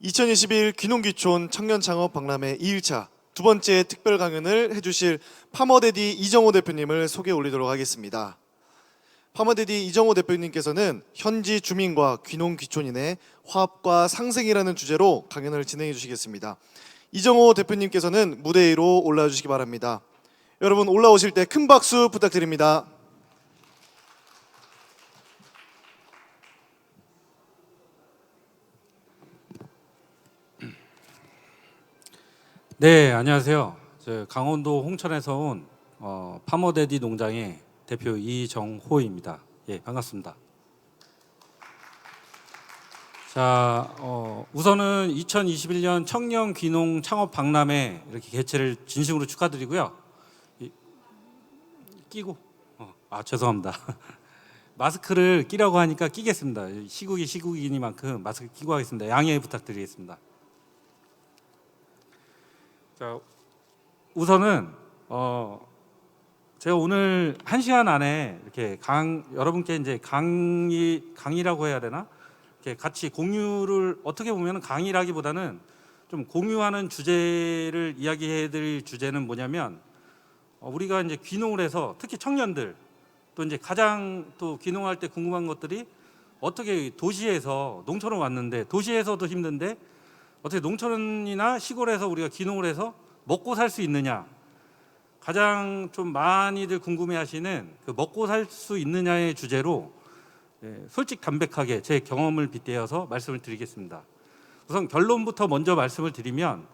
2021 귀농귀촌 청년창업 박람회 2일차 두 번째 특별 강연을 해주실 파머데디 이정호 대표님을 소개 올리도록 하겠습니다. 파머데디 이정호 대표님께서는 현지 주민과 귀농귀촌인의 화합과 상생이라는 주제로 강연을 진행해 주시겠습니다. 이정호 대표님께서는 무대 위로 올라와 주시기 바랍니다. 여러분 올라오실 때 큰 박수 부탁드립니다. 네, 안녕하세요. 저 강원도 홍천에서 온 파머데디 농장의 대표 이정호입니다. 예, 반갑습니다. 자, 우선은 2021년 청년 귀농 창업 박람회 이렇게 개최를 진심으로 축하드리고요. 끼고, 죄송합니다. 마스크를 끼라고 하니까 끼겠습니다. 시국이니만큼 마스크 끼고 하겠습니다. 양해 부탁드리겠습니다. 자, 우선은 제가 오늘 1시간 안에 이렇게 여러분께 이제 강의라고 해야 되나? 이렇게 같이 공유를 어떻게 보면 강의라기보다는 좀 공유하는 주제를 이야기해 드릴 주제는 뭐냐면 우리가 이제 귀농을 해서 특히 청년들 또 이제 가장 또 귀농할 때 궁금한 것들이 어떻게 도시에서 농촌으로 왔는데 도시에서도 힘든데 어떻게 농촌이나 시골에서 우리가 귀농을 해서 먹고 살 수 있느냐, 가장 좀 많이들 궁금해하시는 그 먹고 살 수 있느냐의 주제로 솔직 담백하게 제 경험을 빗대어서 말씀을 드리겠습니다. 우선 결론부터 먼저 말씀을 드리면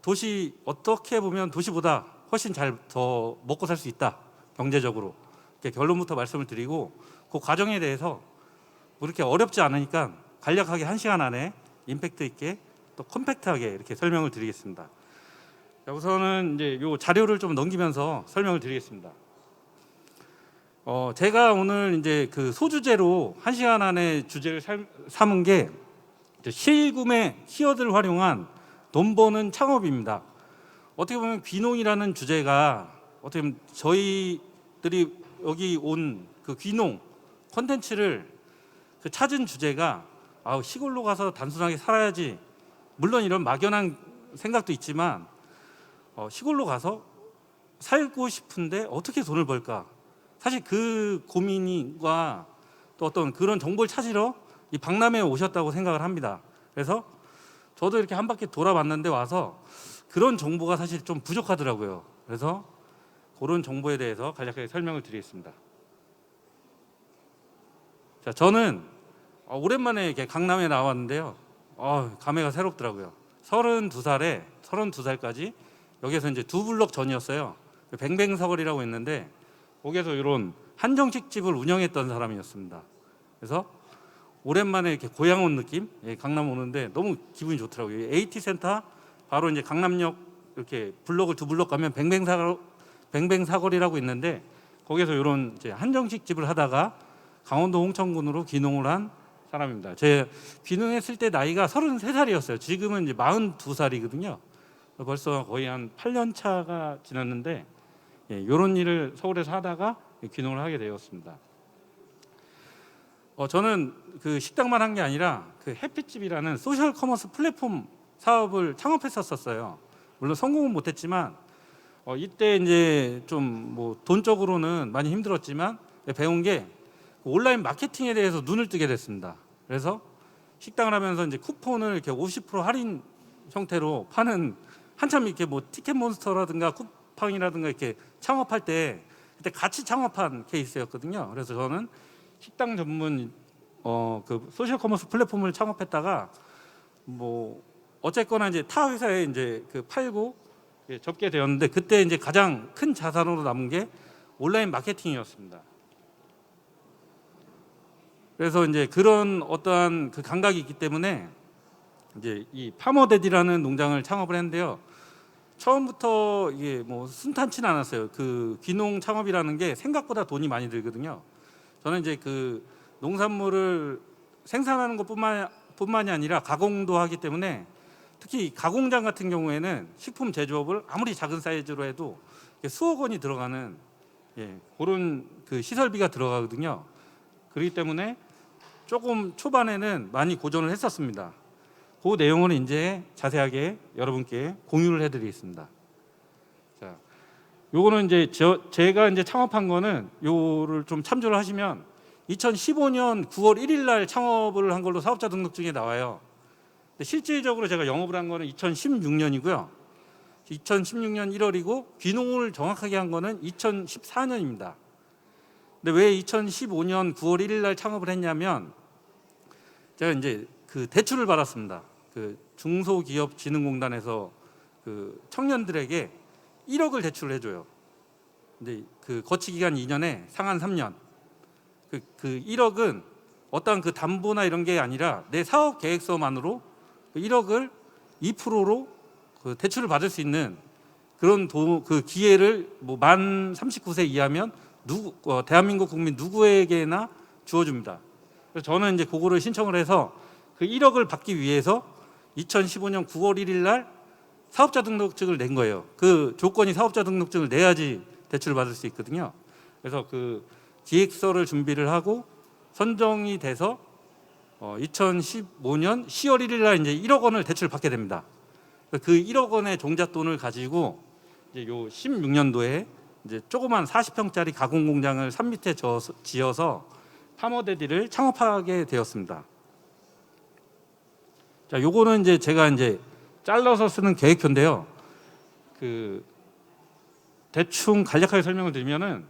도시 어떻게 보면 도시보다 훨씬 잘 더 먹고 살 수 있다, 경제적으로. 이렇게 결론부터 말씀을 드리고 그 과정에 대해서 뭐 이렇게 어렵지 않으니까 간략하게 1시간 안에 임팩트 있게 또 컴팩트하게 이렇게 설명을 드리겠습니다. 자, 우선은 이제 요 자료를 좀 넘기면서 설명을 드리겠습니다. 제가 오늘 이제 그 소주제로 1시간 안에 주제를 삼은 게 실구매 키워드를 활용한 돈 버는 창업입니다. 어떻게 보면 귀농이라는 주제가 어떻게 보면 저희들이 여기 온 그 귀농 콘텐츠를 그 찾은 주제가 시골로 가서 단순하게 살아야지, 물론 이런 막연한 생각도 있지만 시골로 가서 살고 싶은데 어떻게 돈을 벌까, 사실 그 고민과 또 어떤 그런 정보를 찾으러 이 박람회에 오셨다고 생각을 합니다. 그래서 저도 이렇게 한 바퀴 돌아봤는데 와서 그런 정보가 사실 좀 부족하더라고요. 그래서 그런 정보에 대해서 간략하게 설명을 드리겠습니다. 자, 저는 오랜만에 이렇게 강남에 나왔는데요. 감회가 새롭더라고요. 32살까지 여기서 이제 두 블럭 전이었어요. 뱅뱅사거리라고 했는데 거기에서 이런 한정식 집을 운영했던 사람이었습니다. 그래서 오랜만에 이렇게 고향 온 느낌, 강남 오는데 너무 기분이 좋더라고요. AT 센터 바로 이제 강남역 이렇게 블럭을 두 블럭 가면 뱅뱅사거리라고 있는데 거기서 이런 이제 한정식 집을 하다가 강원도 홍천군으로 귀농을 한 사람입니다. 제 귀농했을 때 나이가 33살이었어요. 지금은 이제 42살이거든요. 벌써 거의 한 8년 차가 지났는데 이런 일을 서울에서 하다가 귀농을 하게 되었습니다. 저는 그 식당만 한 게 아니라 그 해피집이라는 소셜 커머스 플랫폼 사업을 창업했었어요. 물론 성공은 못했지만 이때 이제 좀 뭐 돈적으로는 많이 힘들었지만 배운 게 온라인 마케팅에 대해서 눈을 뜨게 됐습니다. 그래서 식당을 하면서 이제 쿠폰을 이렇게 50% 할인 형태로 파는, 한참 이렇게 뭐 티켓몬스터라든가 쿠팡이라든가 이렇게 창업할 때 그때 같이 창업한 케이스였거든요. 그래서 저는 식당 전문 그 소셜 커머스 플랫폼을 창업했다가 뭐 어쨌거나 이제 타 회사에 이제 그 팔고 접게 되었는데 그때 이제 가장 큰 자산으로 남은 게 온라인 마케팅이었습니다. 그래서 이제 그런 어떠한 그 감각이 있기 때문에 이제 이 파머데디라는 농장을 창업을 했는데요. 처음부터 이게 뭐 순탄치는 않았어요. 그 귀농 창업이라는 게 생각보다 돈이 많이 들거든요. 저는 이제 그 농산물을 생산하는 것뿐만이 아니라 가공도 하기 때문에 특히 가공장 같은 경우에는 식품 제조업을 아무리 작은 사이즈로 해도 수억 원이 들어가는 그런 그 시설비가 들어가거든요. 그렇기 때문에 조금 초반에는 많이 고전을 했었습니다. 그 내용을 이제 자세하게 여러분께 공유를 해드리겠습니다. 자, 요거는 이제 제가 이제 창업한 거는 요를 좀 참조를 하시면 2015년 9월 1일 날 창업을 한 걸로 사업자 등록증에 나와요. 근데 실질적으로 제가 영업을 한 거는 2016년이고요. 2016년 1월이고 귀농을 정확하게 한 거는 2014년입니다. 근데 왜 2015년 9월 1일 날 창업을 했냐면 제가 이제 그 대출을 받았습니다. 그 중소기업진흥공단에서 그 청년들에게 1억을 대출을 해줘요. 근데 그 거치 기간 2년에 상한 3년. 그 1억은 어떤 그 담보나 이런 게 아니라 내 사업 계획서만으로 그 1억을 2%로 그 대출을 받을 수 있는 그런 그 기회를 뭐 만 39세 이하면 대한민국 국민 누구에게나 주어줍니다. 그래서 저는 이제 그거를 신청을 해서 그 1억을 받기 위해서 2015년 9월 1일 날 사업자 등록증을 낸 거예요. 그 조건이 사업자 등록증을 내야지 대출을 받을 수 있거든요. 그래서 그 기획서를 준비를 하고 선정이 돼서 2015년 10월 1일 날 이제 1억 원을 대출을 받게 됩니다. 그 1억 원의 종잣돈을 가지고 이제 요 16년도에 이제 조그만 40평짜리 가공 공장을 산 밑에 지어서 파머데디를 창업하게 되었습니다. 자, 요거는 이제 제가 이제 잘라서 쓰는 계획표인데요. 그 대충 간략하게 설명을 드리면은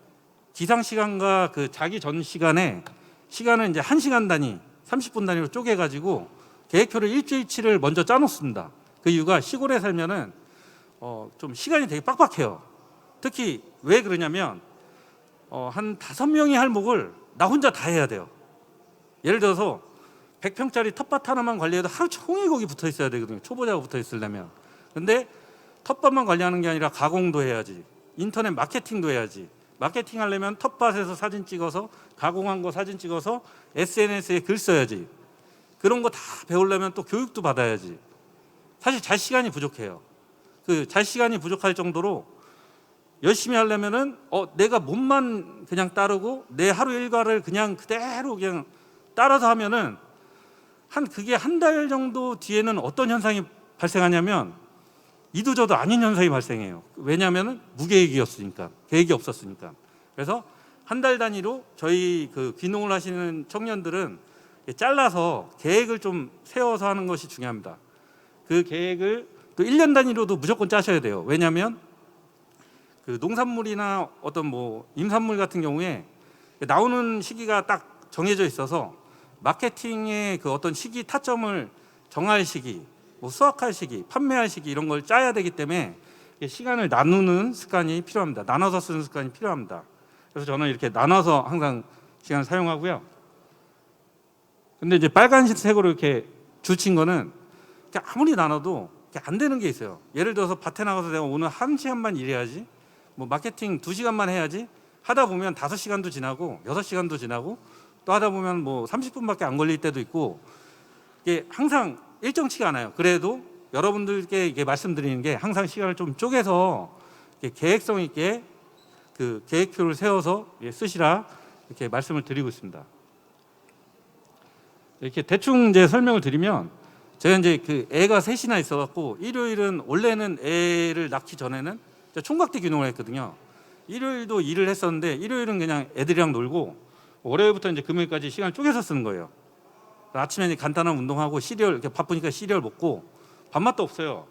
기상 시간과 그 자기 전 시간에 시간을 이제 1시간 단위, 30분 단위로 쪼개 가지고 계획표를 일주일치를 먼저 짜 놓습니다. 그 이유가 시골에 살면은 좀 시간이 되게 빡빡해요. 특히 왜 그러냐면 한 5명이 할 목을 나 혼자 다 해야 돼요. 예를 들어서 100평짜리 텃밭 하나만 관리해도 하루 종일 거기 붙어 있어야 되거든요. 초보자가 붙어 있으려면. 근데 텃밭만 관리하는 게 아니라 가공도 해야지. 인터넷 마케팅도 해야지. 마케팅 하려면 텃밭에서 사진 찍어서 가공한 거 사진 찍어서 SNS에 글 써야지. 그런 거 다 배우려면 또 교육도 받아야지. 사실 잘 시간이 부족해요. 그 잘 시간이 부족할 정도로 열심히 하려면은 내가 몸만 그냥 따르고 내 하루 일과를 그냥 그대로 그냥 따라서 하면은 그게 한 달 정도 뒤에는 어떤 현상이 발생하냐면 이도저도 아닌 현상이 발생해요. 왜냐하면은 무계획이었으니까, 계획이 없었으니까. 그래서 한 달 단위로 저희 그 귀농을 하시는 청년들은 잘라서 계획을 좀 세워서 하는 것이 중요합니다. 그 계획을 또 1년 단위로도 무조건 짜셔야 돼요. 왜냐하면 그 농산물이나 어떤 뭐 임산물 같은 경우에 나오는 시기가 딱 정해져 있어서 마케팅의 그 어떤 시기 타점을 정할 시기, 뭐 수확할 시기, 판매할 시기 이런 걸 짜야 되기 때문에 시간을 나누는 습관이 필요합니다. 나눠서 쓰는 습관이 필요합니다. 그래서 저는 이렇게 나눠서 항상 시간을 사용하고요. 근데 이제 빨간색으로 이렇게 줄친 거는 아무리 나눠도 안 되는 게 있어요. 예를 들어서 밭에 나가서 내가 오늘 1시간만 일해야지, 뭐 마케팅 2시간만 해야지 하다 보면 5시간도 지나고 6시간도 지나고 또 하다 보면 뭐 30분밖에 안 걸릴 때도 있고 이게 항상 일정치가 않아요. 그래도 여러분들께 이게 말씀드리는 게 항상 시간을 좀 쪼개서 계획성 있게 그 계획표를 세워서 쓰시라 이렇게 말씀을 드리고 있습니다. 이렇게 대충 이제 설명을 드리면 제가 이제 그 애가 셋이나 있어갖고 일요일은 원래는 애를 낳기 전에는 총각대 귀농을 했거든요. 일요일도 일을 했었는데 일요일은 그냥 애들이랑 놀고 월요일부터 이제 금요일까지 시간을 쪼개서 쓰는 거예요. 아침에 이제 간단한 운동하고 시리얼 이렇게 바쁘니까 시리얼 먹고 밥맛도 없어요.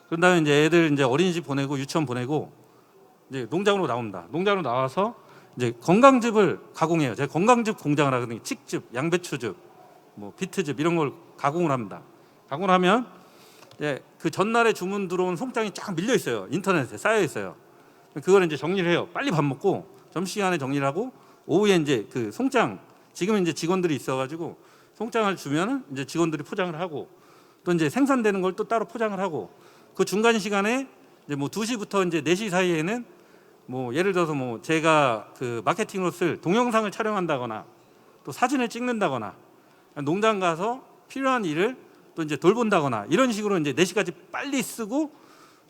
그런 다음에 이제 애들 이제 어린이집 보내고 유치원 보내고 이제 농장으로 나옵니다. 농장으로 나와서 이제 건강즙을 가공해요. 제가 건강즙 공장을 하거든요. 칡즙, 양배추즙, 뭐 비트즙 이런 걸 가공을 합니다. 가공을 하면 이제 그 전날에 주문 들어온 송장이 쫙 밀려 있어요. 인터넷에 쌓여 있어요. 그걸 이제 정리를 해요. 빨리 밥 먹고 점심시간에 정리를 하고 오후에 이제 그 송장 지금 이제 직원들이 있어가지고 송장을 주면은 이제 직원들이 포장을 하고 또 이제 생산되는 걸 또 따로 포장을 하고 그 중간 시간에 이제 뭐 2시부터 이제 4시 사이에는 뭐 예를 들어서 뭐 제가 그 마케팅으로 쓸 동영상을 촬영한다거나 또 사진을 찍는다거나 농장 가서 필요한 일을 또 이제 돌본다거나 이런 식으로 이제 4시까지 빨리 쓰고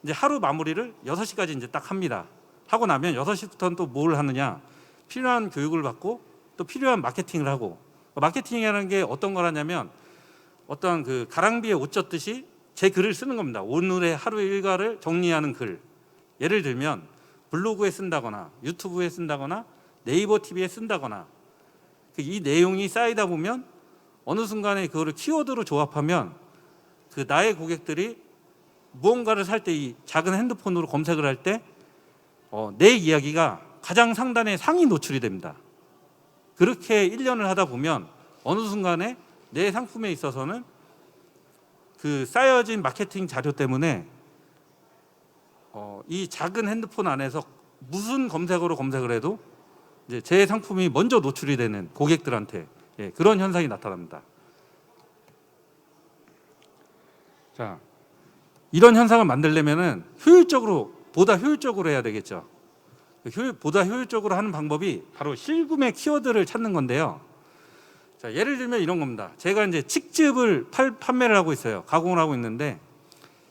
이제 하루 마무리를 6시까지 이제 딱 합니다. 하고 나면 6시부터는 또 뭘 하느냐? 필요한 교육을 받고 또 필요한 마케팅을 하고 마케팅이라는 게 어떤 거라냐면 어떤 그 가랑비에 옷 젖듯이 제 글을 쓰는 겁니다. 오늘의 하루 일과를 정리하는 글. 예를 들면 블로그에 쓴다거나 유튜브에 쓴다거나 네이버 TV에 쓴다거나 이 내용이 쌓이다 보면 어느 순간에 그거를 키워드로 조합하면 그 나의 고객들이 무언가를 살 때 이 작은 핸드폰으로 검색을 할 때 내 이야기가 가장 상단에 상위 노출이 됩니다. 그렇게 1년을 하다 보면 어느 순간에 내 상품에 있어서는 그 쌓여진 마케팅 자료 때문에 이 작은 핸드폰 안에서 무슨 검색어로 검색을 해도 이제 제 상품이 먼저 노출이 되는 고객들한테 그런 현상이 나타납니다. 자, 이런 현상을 만들려면은 보다 효율적으로 해야 되겠죠. 보다 효율적으로 하는 방법이 바로 실구매 키워드를 찾는 건데요. 자, 예를 들면 이런 겁니다. 제가 이제 칡즙을 판매를 하고 있어요. 가공을 하고 있는데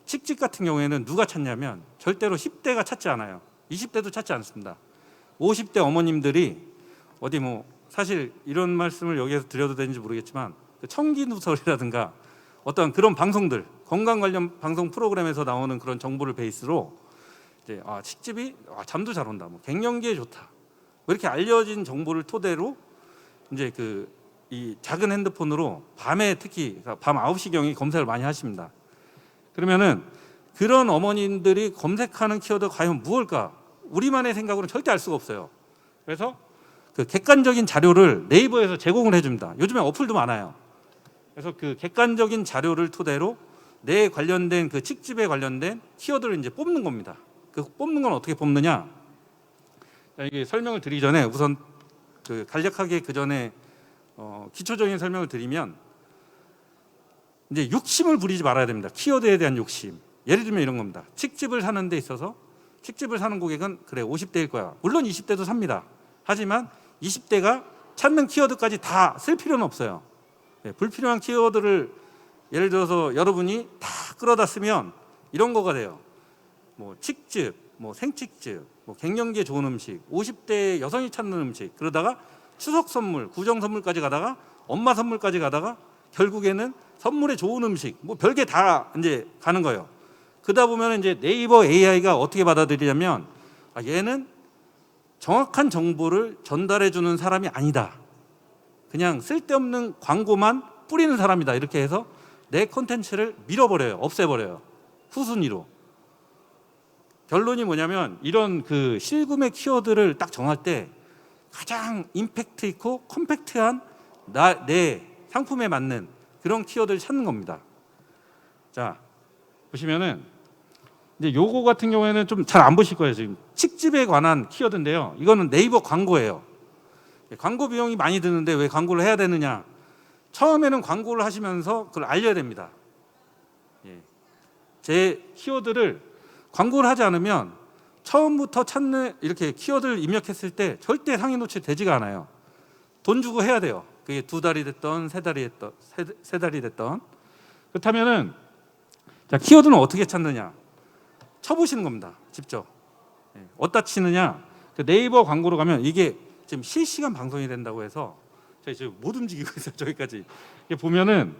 칡즙 같은 경우에는 누가 찾냐면 절대로 10대가 찾지 않아요. 20대도 찾지 않습니다. 50대 어머님들이 어디 뭐 사실 이런 말씀을 여기에서 드려도 되는지 모르겠지만 그 청기누설이라든가 어떤 그런 방송들 건강 관련 방송 프로그램에서 나오는 그런 정보를 베이스로 이제 칡즙이 잠도 잘 온다, 뭐 갱년기에 좋다, 뭐 이렇게 알려진 정보를 토대로 이제 이 작은 핸드폰으로 밤에 특히 밤 9시경에 검색을 많이 하십니다. 그러면은 그런 어머님들이 검색하는 키워드가 과연 무엇일까? 우리만의 생각으로는 절대 알 수가 없어요. 그래서 그 객관적인 자료를 네이버에서 제공을 해줍니다. 요즘에 어플도 많아요. 그래서 그 객관적인 자료를 토대로 내 관련된 그 칡즙에 관련된 키워드를 이제 뽑는 겁니다. 그 뽑는 건 어떻게 뽑느냐? 자, 이게 설명을 드리기 전에 우선 그 간략하게 그 전에 기초적인 설명을 드리면 이제 욕심을 부리지 말아야 됩니다. 키워드에 대한 욕심. 예를 들면 이런 겁니다. 칡즙을 사는 데 있어서 칡즙을 사는 고객은 그래 50대일 거야. 물론 20대도 삽니다. 하지만 20대가 찾는 키워드까지 다 쓸 필요는 없어요. 불필요한 키워드를 예를 들어서 여러분이 다 끌어다 쓰면 이런 거가 돼요. 뭐 칡즙, 뭐 생칡즙, 뭐 갱년기에 좋은 음식, 50대 여성이 찾는 음식, 그러다가 추석 선물, 구정 선물까지 가다가 엄마 선물까지 가다가 결국에는 선물에 좋은 음식, 뭐 별게 다 이제 가는 거예요. 그러다 보면 이제 네이버 AI가 어떻게 받아들이냐면 얘는 정확한 정보를 전달해 주는 사람이 아니다. 그냥 쓸데없는 광고만 뿌리는 사람이다. 이렇게 해서 내 콘텐츠를 밀어버려요. 없애버려요. 후순위로. 결론이 뭐냐면 이런 그 실구매 키워드를 딱 정할 때 가장 임팩트 있고 컴팩트한 내 상품에 맞는 그런 키워드를 찾는 겁니다. 자, 보시면은 이제 요거 같은 경우에는 좀 잘 안 보실 거예요. 지금 칡즙에 관한 키워드인데요. 이거는 네이버 광고예요. 광고 비용이 많이 드는데 왜 광고를 해야 되느냐? 처음에는 광고를 하시면서 그걸 알려야 됩니다. 제 키워드를 광고를 하지 않으면 처음부터 찾는 이렇게 키워드를 입력했을 때 절대 상위 노출 되지가 않아요. 돈 주고 해야 돼요. 그게 2달이 됐던, 3달이 됐던, 3달이 됐던. 그렇다면은 자, 키워드는 어떻게 찾느냐? 쳐보시는 겁니다. 직접. 어디다 치느냐? 그 네이버 광고로 가면 이게 지금 실시간 방송이 된다고 해서 저희 지금 못 움직이고 있어요. 저기까지. 이게 보면은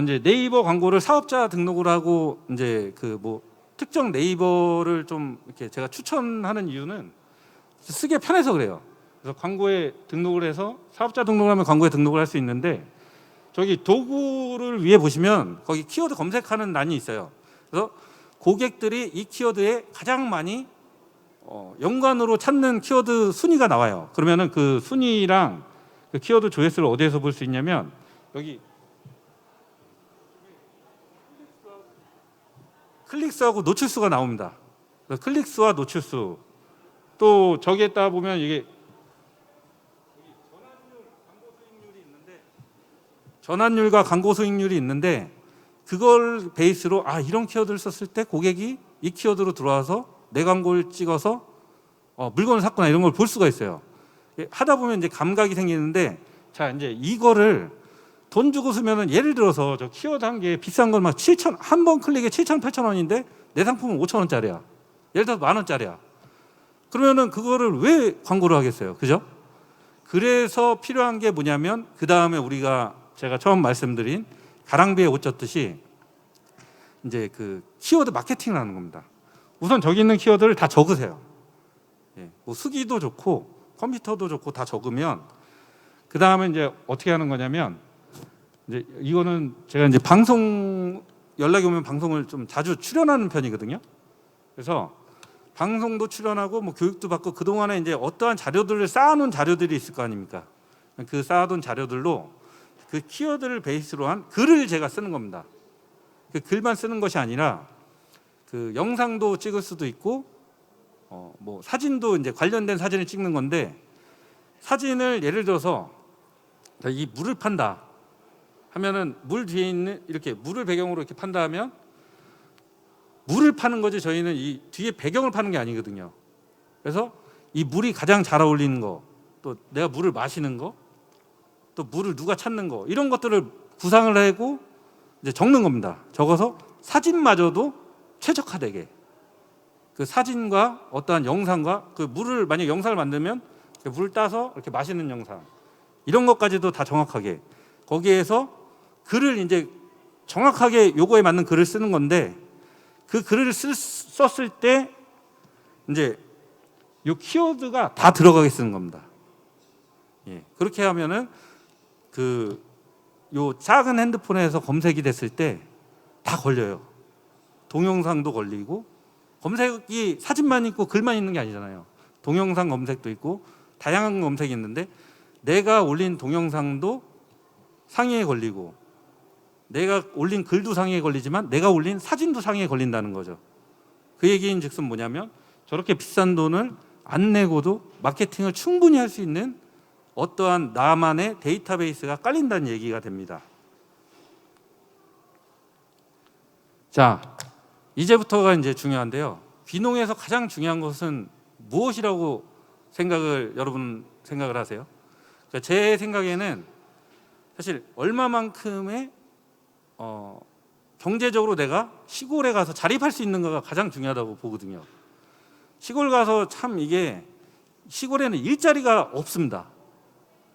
이제 네이버 광고를 사업자 등록을 하고 이제 그 뭐 특정 네이버를 좀 이렇게 제가 추천하는 이유는 쓰기 편해서 그래요. 그래서 광고에 등록을 해서 사업자 등록을 하면 광고에 등록을 할 수 있는데 저기 도구를 위에 보시면 거기 키워드 검색하는欄이 있어요. 그래서 고객들이 이 키워드에 가장 많이 연관으로 찾는 키워드 순위가 나와요. 그러면은 그 순위랑 그 키워드 조회수를 어디에서 볼 수 있냐면 여기 클릭수하고 노출수가 나옵니다. 클릭수와 노출수 또 저기에다 보면 이게 전환율과 광고 수익률이 있는데 그걸 베이스로 이런 키워드를 썼을 때 고객이 이 키워드로 들어와서 내 광고를 찍어서 물건을 샀구나 이런 걸 볼 수가 있어요. 하다 보면 이제 감각이 생기는데 자 이제 이거를 돈 주고 쓰면은 예를 들어서 저 키워드 한 개 비싼 걸 막 7천 한 번 클릭에 7천 8천 원인데 내 상품은 5천 원짜리야. 예를 들어서 10,000원짜리야. 그러면은 그거를 왜 광고를 하겠어요, 그죠? 그래서 필요한 게 뭐냐면 그 다음에 우리가 제가 처음 말씀드린 가랑비에 옷 젖듯이 이제 그 키워드 마케팅을 하는 겁니다. 우선 저기 있는 키워드를 다 적으세요. 예, 뭐 수기도 좋고 컴퓨터도 좋고 다 적으면 그 다음에 이제 어떻게 하는 거냐면 이제 이거는 제가 이제 방송 연락이 오면 방송을 좀 자주 출연하는 편이거든요. 그래서 방송도 출연하고 뭐 교육도 받고 그 동안에 이제 어떠한 자료들을 쌓아놓은 자료들이 있을 거 아닙니까? 그 쌓아둔 자료들로 그 키워드를 베이스로 한 글을 제가 쓰는 겁니다. 그 글만 쓰는 것이 아니라 그 영상도 찍을 수도 있고 뭐 사진도 이제 관련된 사진을 찍는 건데 사진을 예를 들어서 이 물을 판다 하면은 물 뒤에 있는 이렇게 물을 배경으로 이렇게 판다 하면 물을 파는 거지 저희는 이 뒤에 배경을 파는 게 아니거든요. 그래서 이 물이 가장 잘 어울리는 거, 또 내가 물을 마시는 거, 또 물을 누가 찾는 거 이런 것들을 구상을 하고 이제 적는 겁니다. 적어서 사진마저도 최적화되게 그 사진과 어떠한 영상과 그 물을 만약 영상을 만들면 물을 따서 이렇게 마시는 영상 이런 것까지도 다 정확하게 거기에서 글을 이제 정확하게 요거에 맞는 글을 쓰는 건데 그 글을 썼을 때 이제 요 키워드가 다 들어가게 쓰는 겁니다. 예, 그렇게 하면은 그 요 작은 핸드폰에서 검색이 됐을 때 다 걸려요. 동영상도 걸리고 검색이 사진만 있고 글만 있는 게 아니잖아요. 동영상 검색도 있고 다양한 검색이 있는데 내가 올린 동영상도 상위에 걸리고 내가 올린 글도 상위에 걸리지만 내가 올린 사진도 상위에 걸린다는 거죠. 그 얘기인 즉슨 뭐냐면 저렇게 비싼 돈을 안 내고도 마케팅을 충분히 할 수 있는 어떠한 나만의 데이터베이스가 깔린다는 얘기가 됩니다. 자, 이제부터가 이제 중요한데요. 귀농에서 가장 중요한 것은 무엇이라고 여러분 생각을 하세요? 그러니까 제 생각에는 사실 얼마만큼의 경제적으로 내가 시골에 가서 자립할 수 있는가가 가장 중요하다고 보거든요. 시골 가서 참 이게 시골에는 일자리가 없습니다.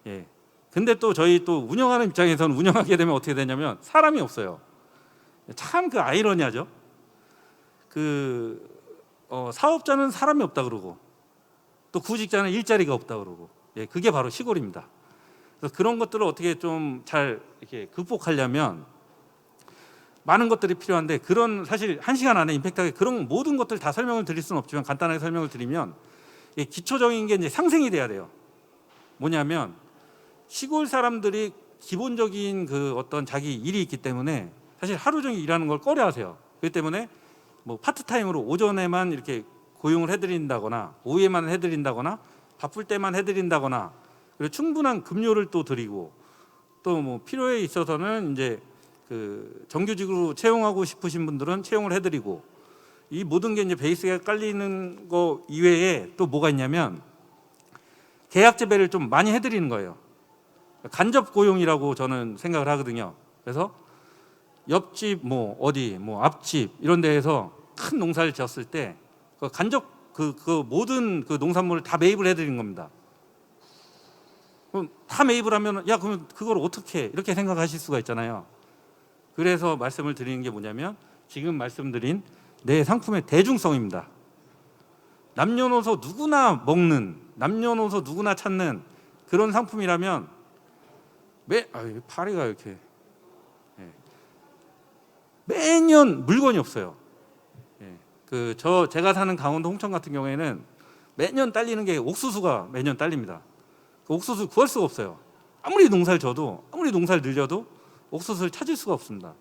예. 근데 또 저희 또 운영하는 입장에서는 운영하게 되면 어떻게 되냐면 사람이 없어요. 참 그 아이러니하죠. 사업자는 사람이 없다 그러고 또 구직자는 일자리가 없다 그러고 예, 그게 바로 시골입니다. 그래서 그런 것들을 어떻게 좀 잘 이렇게 극복하려면 많은 것들이 필요한데 그런 사실 1시간 안에 임팩트하게 그런 모든 것들 다 설명을 드릴 수는 없지만 간단하게 설명을 드리면 기초적인 게 이제 상생이 돼야 돼요. 뭐냐면 시골 사람들이 기본적인 그 어떤 자기 일이 있기 때문에 사실 하루 종일 일하는 걸 꺼려하세요. 그렇기 때문에 뭐 파트타임으로 오전에만 이렇게 고용을 해드린다거나 오후에만 해드린다거나 바쁠 때만 해드린다거나 그리고 충분한 급료를 또 드리고 또 뭐 필요에 있어서는 이제 그 정규직으로 채용하고 싶으신 분들은 채용을 해드리고 이 모든 게 이제 베이스가 깔리는 거 이외에 또 뭐가 있냐면 계약 재배를 좀 많이 해드리는 거예요. 간접 고용이라고 저는 생각을 하거든요. 그래서 옆집 뭐 어디 뭐 앞집 이런 데에서 큰 농사를 지었을 때 그 간접 그 모든 그 농산물을 다 매입을 해드리는 겁니다. 그럼 다 매입을 하면 야 그러면 그걸 어떻게 해? 이렇게 생각하실 수가 있잖아요. 그래서 말씀을 드리는 게 뭐냐면 지금 말씀드린 내 상품의 대중성입니다. 남녀노소 누구나 먹는 남녀노소 누구나 찾는 그런 상품이라면 파리가 이렇게 매년 물건이 없어요. 제가 사는 강원도 홍천 같은 경우에는 매년 딸리는 게 옥수수가 매년 딸립니다. 그 옥수수 구할 수가 없어요. 아무리 농사를 져도 아무리 농사를 늘려도 옥수수를 찾을 수가 없습니다.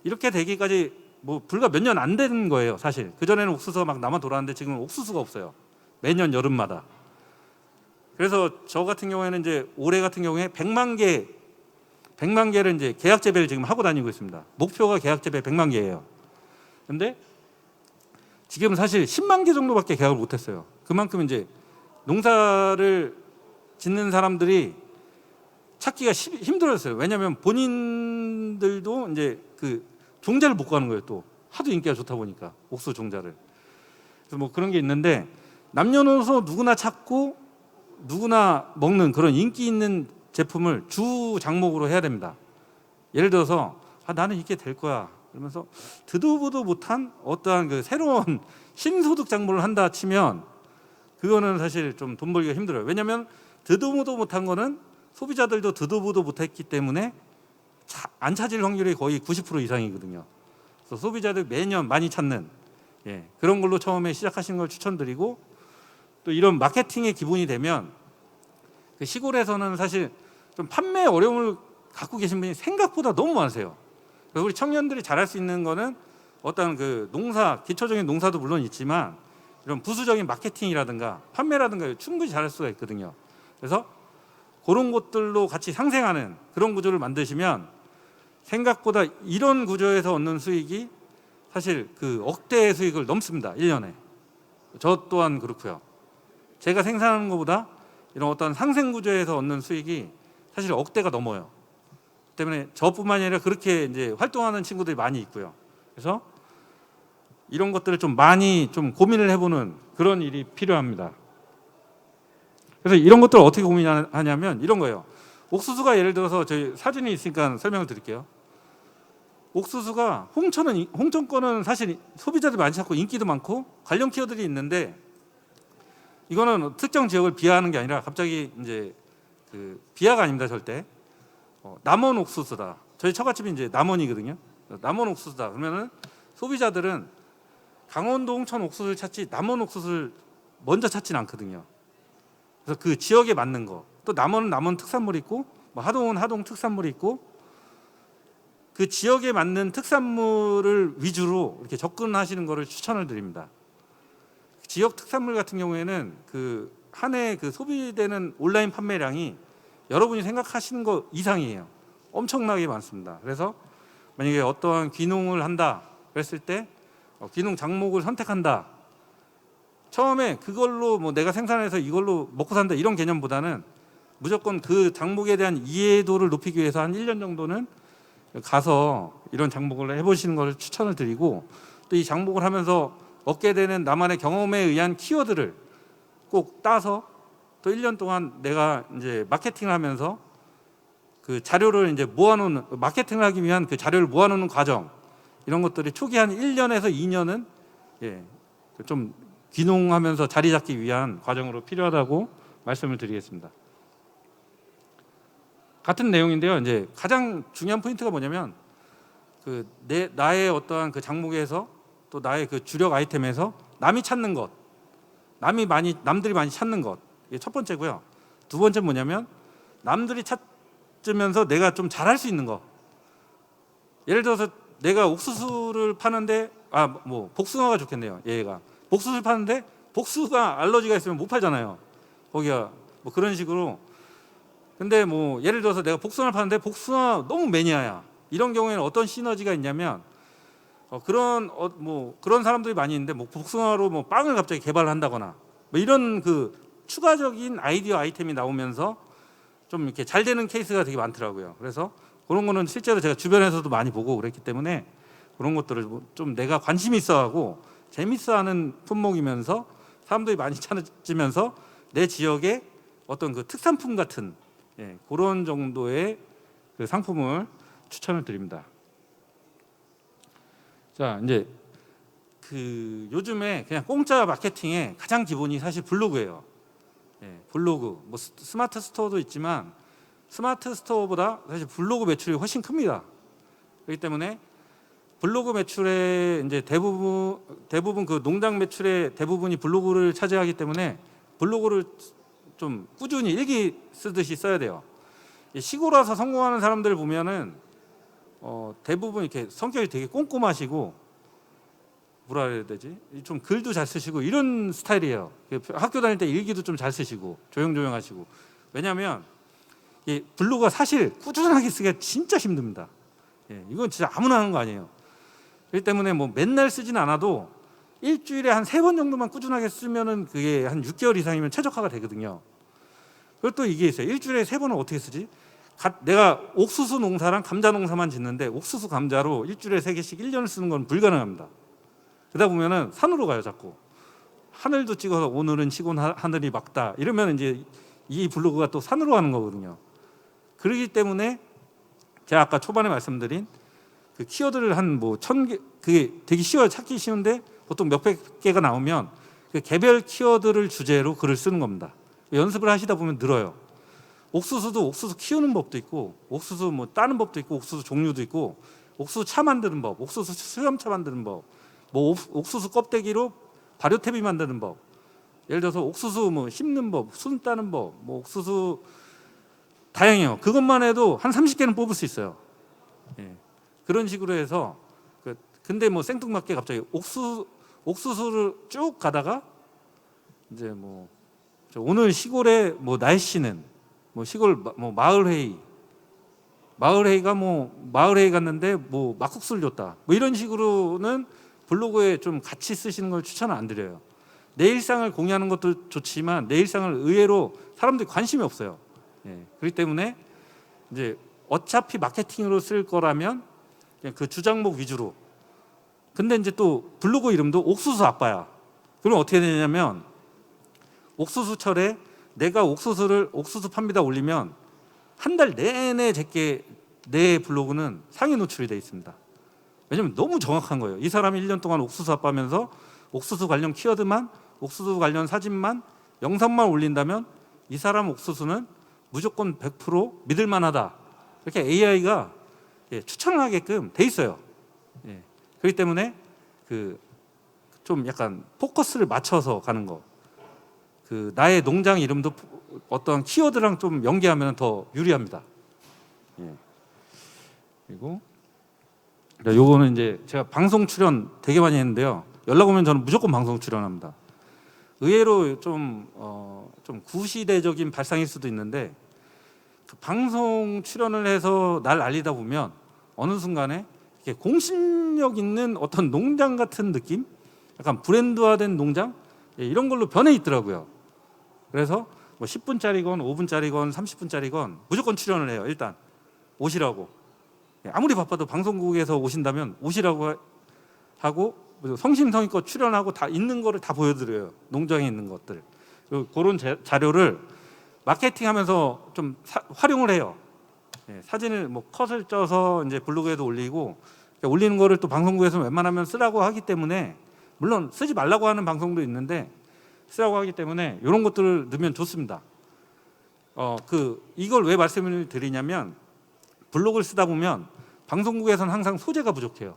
이렇게 되기까지 뭐 불과 몇 년 안 되는 거예요. 사실 그 전에는 옥수수가 막 남아 돌았는데 지금 옥수수가 없어요. 매년 여름마다. 그래서 저 같은 경우에는 이제 올해 같은 경우에 100만 개를 이제 계약 재배를 지금 하고 다니고 있습니다. 목표가 계약 재배 100만 개예요. 근데 지금 사실 10만 개 정도밖에 계약을 못 했어요. 그만큼 이제 농사를 짓는 사람들이 찾기가 힘들었어요. 왜냐하면 본인들도 이제 그 종자를 못 구하는 거예요. 또 하도 인기가 좋다 보니까 옥수수 종자를. 그래서 뭐 그런 게 있는데 남녀노소 누구나 찾고 누구나 먹는 그런 인기 있는 제품을 주 장목으로 해야 됩니다. 예를 들어서 나는 이게 될 거야 그러면서 듣도 보도 못한 어떠한 그 새로운 신소득 작물을 한다 치면 그거는 사실 좀 돈 벌기가 힘들어요. 왜냐하면 듣도 보도 못한 거는 소비자들도 듣도 보도 못했기 때문에 안 찾을 확률이 거의 90% 이상이거든요. 그래서 소비자들 매년 많이 찾는 그런 걸로 처음에 시작하시는 걸 추천드리고, 또 이런 마케팅의 기본이 되면 그 시골에서는 사실 좀 판매 어려움을 갖고 계신 분이 생각보다 너무 많으세요. 그래서 우리 청년들이 잘할 수 있는 거는 어떤 그 농사, 기초적인 농사도 물론 있지만 이런 부수적인 마케팅이라든가 판매라든가 충분히 잘할 수가 있거든요. 그래서 그런 것들로 같이 상생하는 그런 구조를 만드시면 생각보다 이런 구조에서 얻는 수익이 사실 그 억대의 수익을 넘습니다. 1년에. 저 또한 그렇고요. 제가 생산하는 것보다 이런 어떤 상생 구조에서 얻는 수익이 사실 억대가 넘어요. 때문에 저뿐만이 아니라 그렇게 이제 활동하는 친구들이 많이 있고요. 그래서 이런 것들을 좀 많이 좀 고민을 해보는 그런 일이 필요합니다. 그래서 이런 것들을 어떻게 고민하냐면 이런 거예요. 옥수수가 예를 들어서 저희 사진이 있으니까 설명을 드릴게요. 옥수수가 홍천 거는 사실 소비자들이 많이 찾고 인기도 많고 관련 키워드들이 있는데, 이거는 특정 지역을 비하하는 게 아니라 갑자기 이제 그 비하가 아닙니다. 절대. 남원 옥수수다. 저희 처갓집이 이제 남원이거든요. 남원 옥수수다. 그러면은 소비자들은 강원도 홍천 옥수수를 찾지 남원 옥수수를 먼저 찾지는 않거든요. 그래서 그 지역에 맞는 거, 또 남원은 남원 특산물이 있고 뭐 하동은 하동 특산물이 있고 그 지역에 맞는 특산물을 위주로 이렇게 접근하시는 것을 추천을 드립니다. 지역 특산물 같은 경우에는 그 한 해 그 소비되는 온라인 판매량이 여러분이 생각하시는 것 이상이에요. 엄청나게 많습니다. 그래서 만약에 어떠한 귀농을 한다 그랬을 때 귀농 작목을 선택한다. 처음에 그걸로 뭐 내가 생산해서 이걸로 먹고 산다 이런 개념보다는 무조건 그 작목에 대한 이해도를 높이기 위해서 한 1년 정도는 가서 이런 작목을 해보시는 것을 추천을 드리고, 또 이 작목을 하면서 얻게 되는 나만의 경험에 의한 키워드를 꼭 따서 또 1년 동안 내가 이제 마케팅을 하면서 그 자료를 이제 모아놓는, 마케팅을 하기 위한 그 자료를 모아놓는 과정, 이런 것들이 초기 한 1년에서 2년은 좀 귀농하면서 자리 잡기 위한 과정으로 필요하다고 말씀을 드리겠습니다. 같은 내용인데요. 이제 가장 중요한 포인트가 뭐냐면 그 나의 어떠한 그 작목에서 또 나의 그 주력 아이템에서 남이 찾는 것, 남들이 많이 찾는 것, 이게 첫 번째고요. 두 번째 뭐냐면 남들이 찾으면서 내가 좀 잘할 수 있는 거. 예를 들어서 내가 옥수수를 파는데 뭐 복숭아가 좋겠네요. 얘가 복수를 파는데 복수가 알러지가 있으면 못 팔잖아요. 거기가 뭐 그런 식으로. 근데 뭐 예를 들어서 내가 복숭아를 파는데 복숭아 너무 매니아야. 이런 경우에는 어떤 시너지가 있냐면 그런 사람들이 많이 있는데 뭐 복숭아로 뭐 빵을 갑자기 개발을 한다거나 뭐 이런 그 추가적인 아이디어 아이템이 나오면서 좀 이렇게 잘 되는 케이스가 되게 많더라고요. 그래서 그런 거는 실제로 제가 주변에서도 많이 보고 그랬기 때문에 그런 것들을 좀 내가 관심이 있어하고 재밌어하는 품목이면서 사람들이 많이 찾으면서 내 지역의 어떤 그 특산품 같은 그런 정도의 그 상품을 추천을 드립니다. 자, 이제 그 요즘에 그냥 공짜 마케팅의 가장 기본이 사실 블로그예요. 블로그, 뭐 스마트 스토어도 있지만 스마트 스토어보다 사실 블로그 매출이 훨씬 큽니다. 그렇기 때문에 블로그 매출의 이제 대부분 그 농장 매출의 대부분이 블로그를 차지하기 때문에 블로그를 좀 꾸준히 일기 쓰듯이 써야 돼요. 시골 와서 성공하는 사람들 보면은 대부분 이렇게 성격이 되게 꼼꼼하시고 뭐라 해야 되지? 좀 글도 잘 쓰시고 이런 스타일이에요. 학교 다닐 때 일기도 좀 잘 쓰시고 조용조용하시고. 왜냐하면 이 블로그가 사실 꾸준하게 쓰기가 진짜 힘듭니다. 이건 진짜 아무나 하는 거 아니에요. 그렇기 때문에 뭐 맨날 쓰진 않아도 일주일에 한 3번 정도만 꾸준하게 쓰면은 그게 한 6개월 이상이면 최적화가 되거든요. 그리고 또 이게 있어요. 일주일에 3번은 어떻게 쓰지? 내가 옥수수 농사랑 감자 농사만 짓는데 옥수수 감자로 일주일에 3개씩 1년을 쓰는 건 불가능합니다. 그러다 보면은 산으로 가요. 자꾸 하늘도 찍어서 오늘은 시곤 하늘이 맑다 이러면 이제 이 블로그가 또 산으로 가는 거거든요. 그러기 때문에 제가 아까 초반에 말씀드린 그 키워드를 한 뭐 1000개, 그게 되게 쉬워요. 찾기 쉬운데 보통 몇백 개가 나오면 그 개별 키워드를 주제로 글을 쓰는 겁니다. 연습을 하시다 보면 늘어요. 옥수수도 옥수수 키우는 법도 있고, 옥수수 뭐 따는 법도 있고, 옥수수 종류도 있고, 옥수수 차 만드는 법, 옥수수 수염차 만드는 법, 뭐 옥수수 껍데기로 발효태비 만드는 법, 예를 들어서 옥수수 뭐 씹는 법, 순 따는 법, 뭐 옥수수 다양해요. 그것만 해도 한 30개는 뽑을 수 있어요. 예. 그런 식으로 해서 근데 뭐 생뚱맞게 갑자기 옥수수를 쭉 가다가 이제 뭐 오늘 시골의 뭐 날씨는 뭐 시골 뭐 마을 회의가 뭐 마을 회의 갔는데 뭐 막국수를 줬다. 뭐 이런 식으로는 블로그에 좀 같이 쓰시는 걸 추천을 안 드려요. 내 일상을 공유하는 것도 좋지만 내 일상을 의외로 사람들이 관심이 없어요. 예. 그렇기 때문에 이제 어차피 마케팅으로 쓸 거라면 그냥 그 주장목 위주로. 근데 이제 또 블로그 이름도 옥수수 아빠야. 그럼 어떻게 되냐면 옥수수철에 내가 옥수수 팝니다 올리면 한 달 내내 제게 내 블로그는 상위 노출이 돼 있습니다. 왜냐면 너무 정확한 거예요. 이 사람이 1년 동안 옥수수 아빠면서 옥수수 관련 키워드만, 옥수수 관련 사진만, 영상만 올린다면 이 사람 옥수수는 무조건 100% 믿을 만하다. 이렇게 AI가 추천을 하게끔 돼 있어요. 예. 그렇기 때문에 그 좀 약간 포커스를 맞춰서 가는 거. 그 나의 농장 이름도 어떤 키워드랑 좀 연계하면 더 유리합니다. 예. 그리고 요거는 이제 제가 방송 출연 되게 많이 했는데요. 연락 오면 저는 무조건 방송 출연합니다. 의외로 좀 구시대적인 발상일 수도 있는데 그 방송 출연을 해서 날 알리다 보면 어느 순간에 이렇게 공신력 있는 어떤 농장 같은 느낌, 약간 브랜드화된 농장 이런 걸로 변해 있더라고요. 그래서 뭐 10분짜리건 5분짜리건 30분짜리건 무조건 출연을 해요. 일단 오시라고. 아무리 바빠도 방송국에서 오신다면 오시라고 하고 성심성의껏 출연하고 다 있는 거를 다 보여드려요. 농장에 있는 것들. 그런 자료를 마케팅하면서 좀 활용을 해요. 사진을 뭐 컷을 쪄서 이제 블로그에도 올리고 올리는 거를 또 방송국에서 웬만하면 쓰라고 하기 때문에 물론 쓰지 말라고 하는 방송도 있는데 쓰라고 하기 때문에 이런 것들을 넣으면 좋습니다. 이걸 왜 말씀을 드리냐면 블로그를 쓰다 보면 방송국에서는 항상 소재가 부족해요.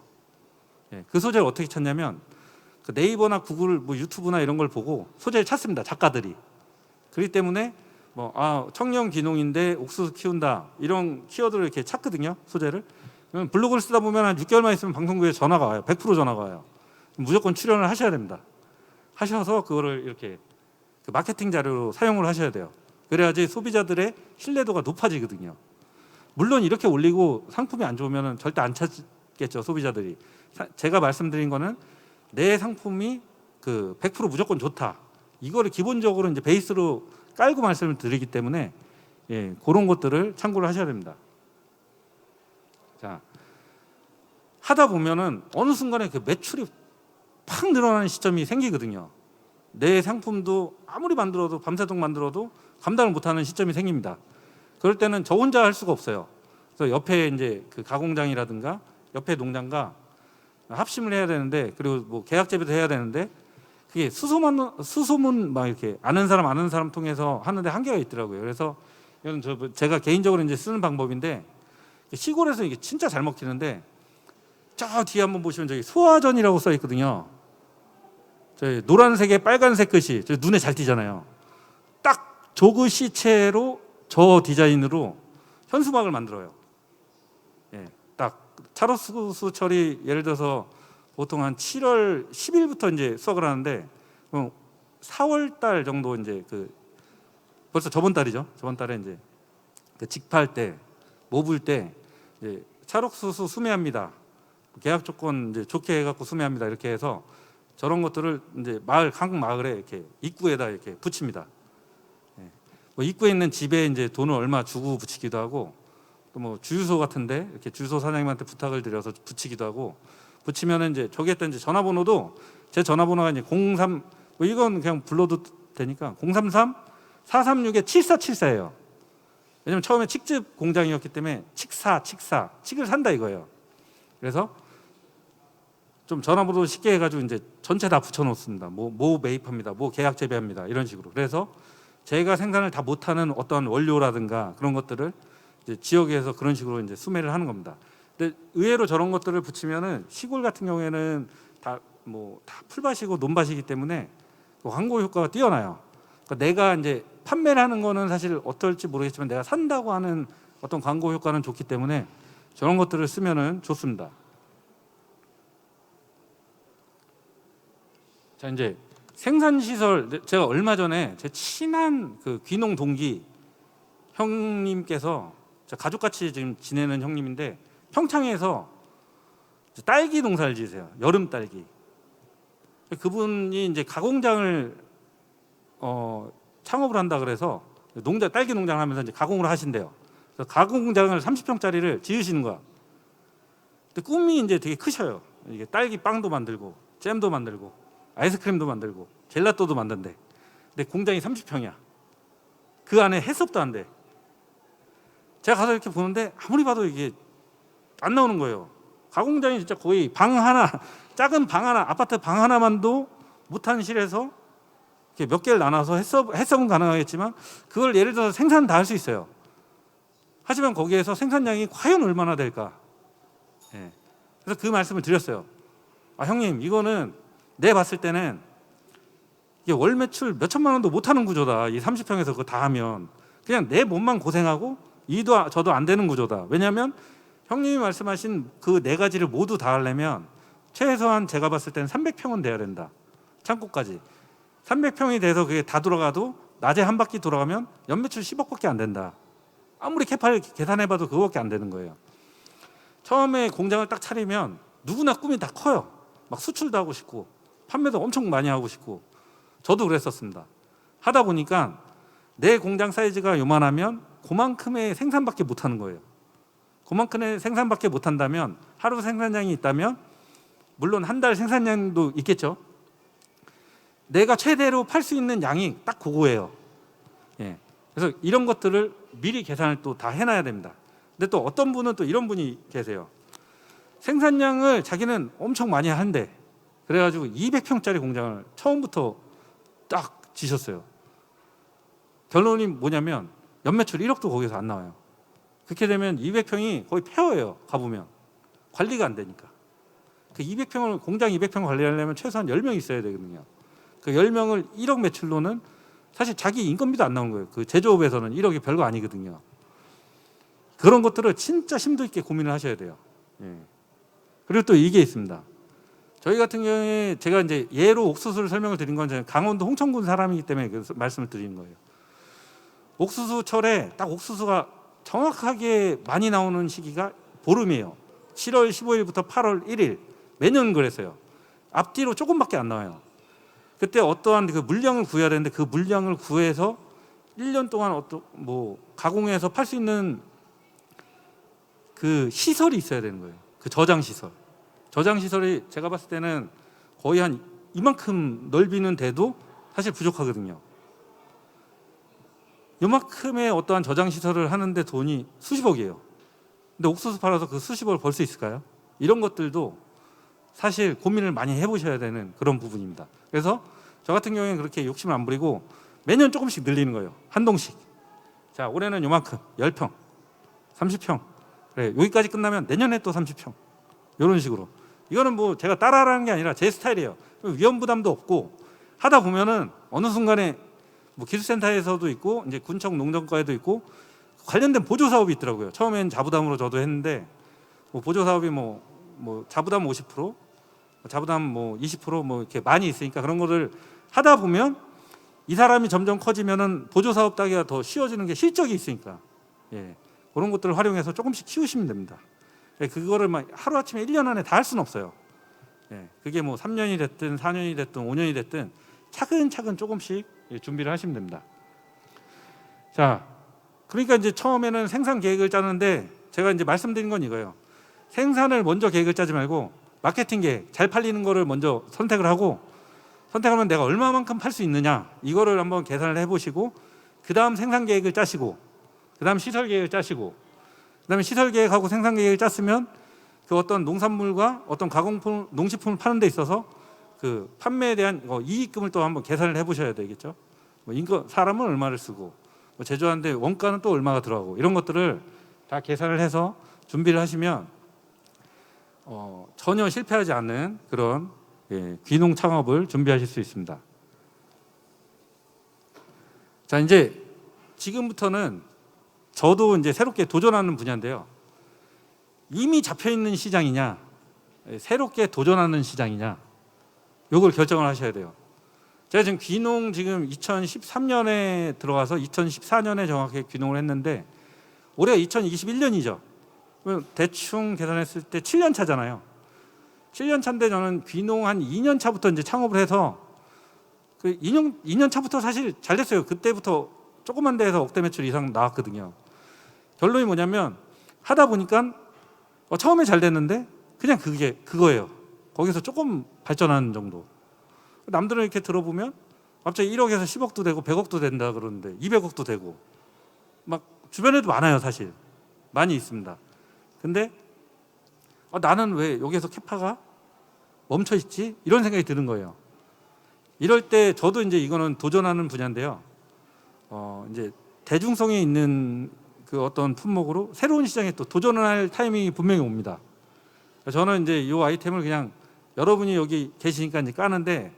그 소재를 어떻게 찾냐면 그 네이버나 구글, 뭐 유튜브나 이런 걸 보고 소재를 찾습니다. 작가들이. 그렇기 때문에 청년 귀농인데 옥수수 키운다 이런 키워드를 이렇게 찾거든요. 소재를. 블로그를 쓰다 보면 한 6개월만 있으면 방송국에 전화가 와요. 100% 전화가 와요. 무조건 출연을 하셔야 됩니다. 하셔서 그거를 이렇게 그 마케팅 자료로 사용을 하셔야 돼요. 그래야지 소비자들의 신뢰도가 높아지거든요. 물론 이렇게 올리고 상품이 안 좋으면 절대 안 찾겠죠, 소비자들이. 제가 말씀드린 거는 내 상품이 그 100% 무조건 좋다. 이거를 기본적으로 이제 베이스로 깔고 말씀을 드리기 때문에 그런 것들을 참고를 하셔야 됩니다. 자, 하다 보면은 어느 순간에 그 매출이 팍 늘어나는 시점이 생기거든요. 내 상품도 아무리 만들어도 밤새도록 만들어도 감당을 못하는 시점이 생깁니다. 그럴 때는 저 혼자 할 수가 없어요. 그래서 옆에 이제 그 가공장이라든가 옆에 농장과 합심을 해야 되는데 그리고 뭐 계약 재배도 해야 되는데 그게 수소문 막 이렇게 아는 사람 통해서 하는데 한계가 있더라고요. 그래서 이건 제가 개인적으로 이제 쓰는 방법인데 시골에서 이게 진짜 잘 먹히는데 저 뒤에 한번 보시면 저기 소화전이라고 써 있거든요. 저희 노란색에 빨간색 끝이 저 눈에 잘 띄잖아요. 딱 조그시체로 저 디자인으로 현수막을 만들어요. 딱 찰옥수수철이 예를 들어서 보통 한 7월 10일부터 이제 수확을 하는데 4월 달 정도 이제 벌써 저번 달이죠. 저번 달에 이제 직파할 때, 모불 때 이제 찰옥수수 수매합니다. 계약 조건 이제 좋게 해갖고 수매합니다. 이렇게 해서 저런 것들을 이제 각 마을에 이렇게 입구에다 이렇게 붙입니다. 뭐 입구에 있는 집에 이제 돈을 얼마 주고 붙이기도 하고 또 뭐 주유소 같은데 이렇게 주유소 사장님한테 부탁을 드려서 붙이기도 하고 붙이면은 이제 저기에 또 이제 전화번호도 제 전화번호가 이제 03 뭐 이건 그냥 불러도 되니까 033-436-7474예요. 왜냐면 처음에 칡즙 공장이었기 때문에 칡을 산다 이거예요. 그래서 좀 전화번호 쉽게 해가지고 이제 전체 다 붙여놓습니다. 뭐 매입합니다. 뭐 계약 재배합니다. 이런 식으로. 그래서 제가 생산을 다 못하는 어떤 원료라든가 그런 것들을 이제 지역에서 그런 식으로 이제 수매를 하는 겁니다. 근데 의외로 저런 것들을 붙이면은 시골 같은 경우에는 다 풀밭이고 논밭이기 때문에 그 광고 효과가 뛰어나요. 그러니까 내가 이제 판매를 하는 거는 사실 어떨지 모르겠지만 내가 산다고 하는 어떤 광고 효과는 좋기 때문에 저런 것들을 쓰면은 좋습니다. 자, 이제 생산 시설, 제가 얼마 전에 제 친한 그 귀농 동기 형님께서 가족같이 지금 지내는 형님인데 평창에서 딸기 농사를 지으세요. 여름 딸기. 그분이 이제 가공장을 창업을 한다 그래서 딸기 농장을 하면서 이제 가공을 하신대요. 그래서 가공장을 30평짜리를 지으시는 거야. 근데 꿈이 이제 되게 크셔요. 이게 딸기 빵도 만들고 잼도 만들고 아이스크림도 만들고 젤라또도 만든대. 근데 공장이 30평이야. 그 안에 해썹도 안 돼. 제가 가서 이렇게 보는데 아무리 봐도 이게 안 나오는 거예요. 가공장이 진짜 거의 방 하나, 작은 방 하나, 아파트 방 하나만도 못한 실에서 이렇게 몇 개를 나눠서 해썹은 가능하겠지만 그걸 예를 들어서 생산 다 할 수 있어요. 하지만 거기에서 생산량이 과연 얼마나 될까? 예. 그래서 그 말씀을 드렸어요. 아, 형님, 이거는 내 봤을 때는 이게 월 매출 몇 천만 원도 못 하는 구조다. 이 30평에서 그거 다 하면 그냥 내 몸만 고생하고 이도 저도 안 되는 구조다. 왜냐하면 형님이 말씀하신 그 네 가지를 모두 다 하려면 최소한 제가 봤을 때는 300평은 돼야 된다. 창고까지 300평이 돼서 그게 다 돌아가도 낮에 한 바퀴 돌아가면 연매출 10억밖에 안 된다. 아무리 캐파를 계산해봐도 그거밖에 안 되는 거예요. 처음에 공장을 딱 차리면 누구나 꿈이 다 커요. 막 수출도 하고 싶고 판매도 엄청 많이 하고 싶고 저도 그랬었습니다. 하다 보니까 내 공장 사이즈가 요만하면 그만큼의 생산밖에 못하는 거예요. 그만큼의 생산밖에 못한다면 하루 생산량이 있다면 물론 한 달 생산량도 있겠죠. 내가 최대로 팔 수 있는 양이 딱 그거예요. 예. 그래서 이런 것들을 미리 계산을 또 다 해놔야 됩니다. 근데 또 어떤 분은 또 이런 분이 계세요. 생산량을 자기는 엄청 많이 한대. 그래가지고 200평짜리 공장을 처음부터 딱 지셨어요. 결론이 뭐냐면 연매출 1억도 거기서 안 나와요. 그렇게 되면 200평이 거의 폐허예요. 가보면 관리가 안 되니까. 그 200평을 공장 200평 관리하려면 최소한 10명 있어야 되거든요. 그 10명을 1억 매출로는 사실 자기 인건비도 안 나오는 거예요. 그 제조업에서는 1억이 별거 아니거든요. 그런 것들을 진짜 심도 있게 고민을 하셔야 돼요. 예. 그리고 또 이게 있습니다. 저희 같은 경우에 제가 이제 예로 옥수수를 설명을 드린 건 저는 강원도 홍천군 사람이기 때문에 그 말씀을 드리는 거예요. 옥수수철에 딱 옥수수가 정확하게 많이 나오는 시기가 보름이에요. 7월 15일부터 8월 1일 매년 그랬어요. 앞뒤로 조금밖에 안 나와요. 그때 어떠한 그 물량을 구해야 되는데 그 물량을 구해서 1년 동안 가공해서 팔 수 있는 그 시설이 있어야 되는 거예요. 그 저장 시설이 제가 봤을 때는 거의 한 이만큼 넓이는 돼도 사실 부족하거든요. 이만큼의 어떠한 저장 시설을 하는데 돈이 수십억이에요. 근데 옥수수 팔아서 그 수십억을 벌 수 있을까요? 이런 것들도 사실 고민을 많이 해보셔야 되는 그런 부분입니다. 그래서 저 같은 경우에는 그렇게 욕심을 안 부리고 매년 조금씩 늘리는 거예요. 한 동씩. 자, 올해는 요만큼 10평, 30평. 그래, 여기까지 끝나면 내년에 또 30평. 이런 식으로. 이거는 뭐 제가 따라하는 게 아니라 제 스타일이에요. 위험 부담도 없고 하다 보면은 어느 순간에 뭐 기술센터에서도 있고 이제 군청 농정과에도 있고 관련된 보조 사업이 있더라고요. 처음엔 자부담으로 저도 했는데 뭐 보조 사업이 뭐 자부담 50%, 자부담 뭐 20% 뭐 이렇게 많이 있으니까 그런 거를 하다 보면 이 사람이 점점 커지면은 보조 사업 따기가 더 쉬워지는 게 실적이 있으니까. 예. 그런 것들을 활용해서 조금씩 키우시면 됩니다. 예, 그거를 막 하루아침에 1년 안에 다 할 수는 없어요. 예, 그게 뭐 3년이 됐든 4년이 됐든 5년이 됐든 차근차근 조금씩 준비를 하시면 됩니다. 자, 그러니까 이제 처음에는 생산 계획을 짜는데 제가 이제 말씀드린 건 이거예요. 생산을 먼저 계획을 짜지 말고 마케팅 계획, 잘 팔리는 거를 먼저 선택을 하고 선택하면 내가 얼마만큼 팔 수 있느냐 이거를 한번 계산을 해보시고 그 다음 생산 계획을 짜시고 그다음 시설 계획을 짜시고, 그다음에 시설 계획하고 생산 계획을 짰으면 그 어떤 농산물과 어떤 가공품, 농식품을 파는 데 있어서 그 판매에 대한 이익금을 또 한번 계산을 해보셔야 되겠죠. 뭐 인건 사람은 얼마를 쓰고, 뭐 제조하는데 원가는 또 얼마가 들어가고, 이런 것들을 다 계산을 해서 준비를 하시면 전혀 실패하지 않는 그런 귀농 창업을 준비하실 수 있습니다. 자, 이제 지금부터는 저도 이제 새롭게 도전하는 분야인데요. 이미 잡혀 있는 시장이냐, 새롭게 도전하는 시장이냐, 요걸 결정을 하셔야 돼요. 제가 지금 귀농 지금 2013년에 들어가서 2014년에 정확히 귀농을 했는데 올해가 2021년이죠. 대충 계산했을 때 7년 차잖아요. 7년 차인데 저는 귀농 한 2년 차부터 이제 창업을 해서 그 2년 차부터 사실 잘 됐어요. 그때부터 조그만 데에서 억대 매출 이상 나왔거든요. 결론이 뭐냐면 하다 보니까 처음에 잘 됐는데 그냥 그거예요. 거기서 조금 발전하는 정도. 남들은 이렇게 들어보면 갑자기 1억에서 10억도 되고 100억도 된다 그러는데 200억도 되고 막 주변에도 많아요. 사실 많이 있습니다. 근데 나는 왜 여기서 캐파가 멈춰 있지? 이런 생각이 드는 거예요. 이럴 때 저도 이제 이거는 도전하는 분야인데요. 이제 대중성이 있는 그 어떤 품목으로 새로운 시장에 또 도전을 할 타이밍이 분명히 옵니다. 저는 이제 이 아이템을 그냥 여러분이 여기 계시니까 이제 까는데,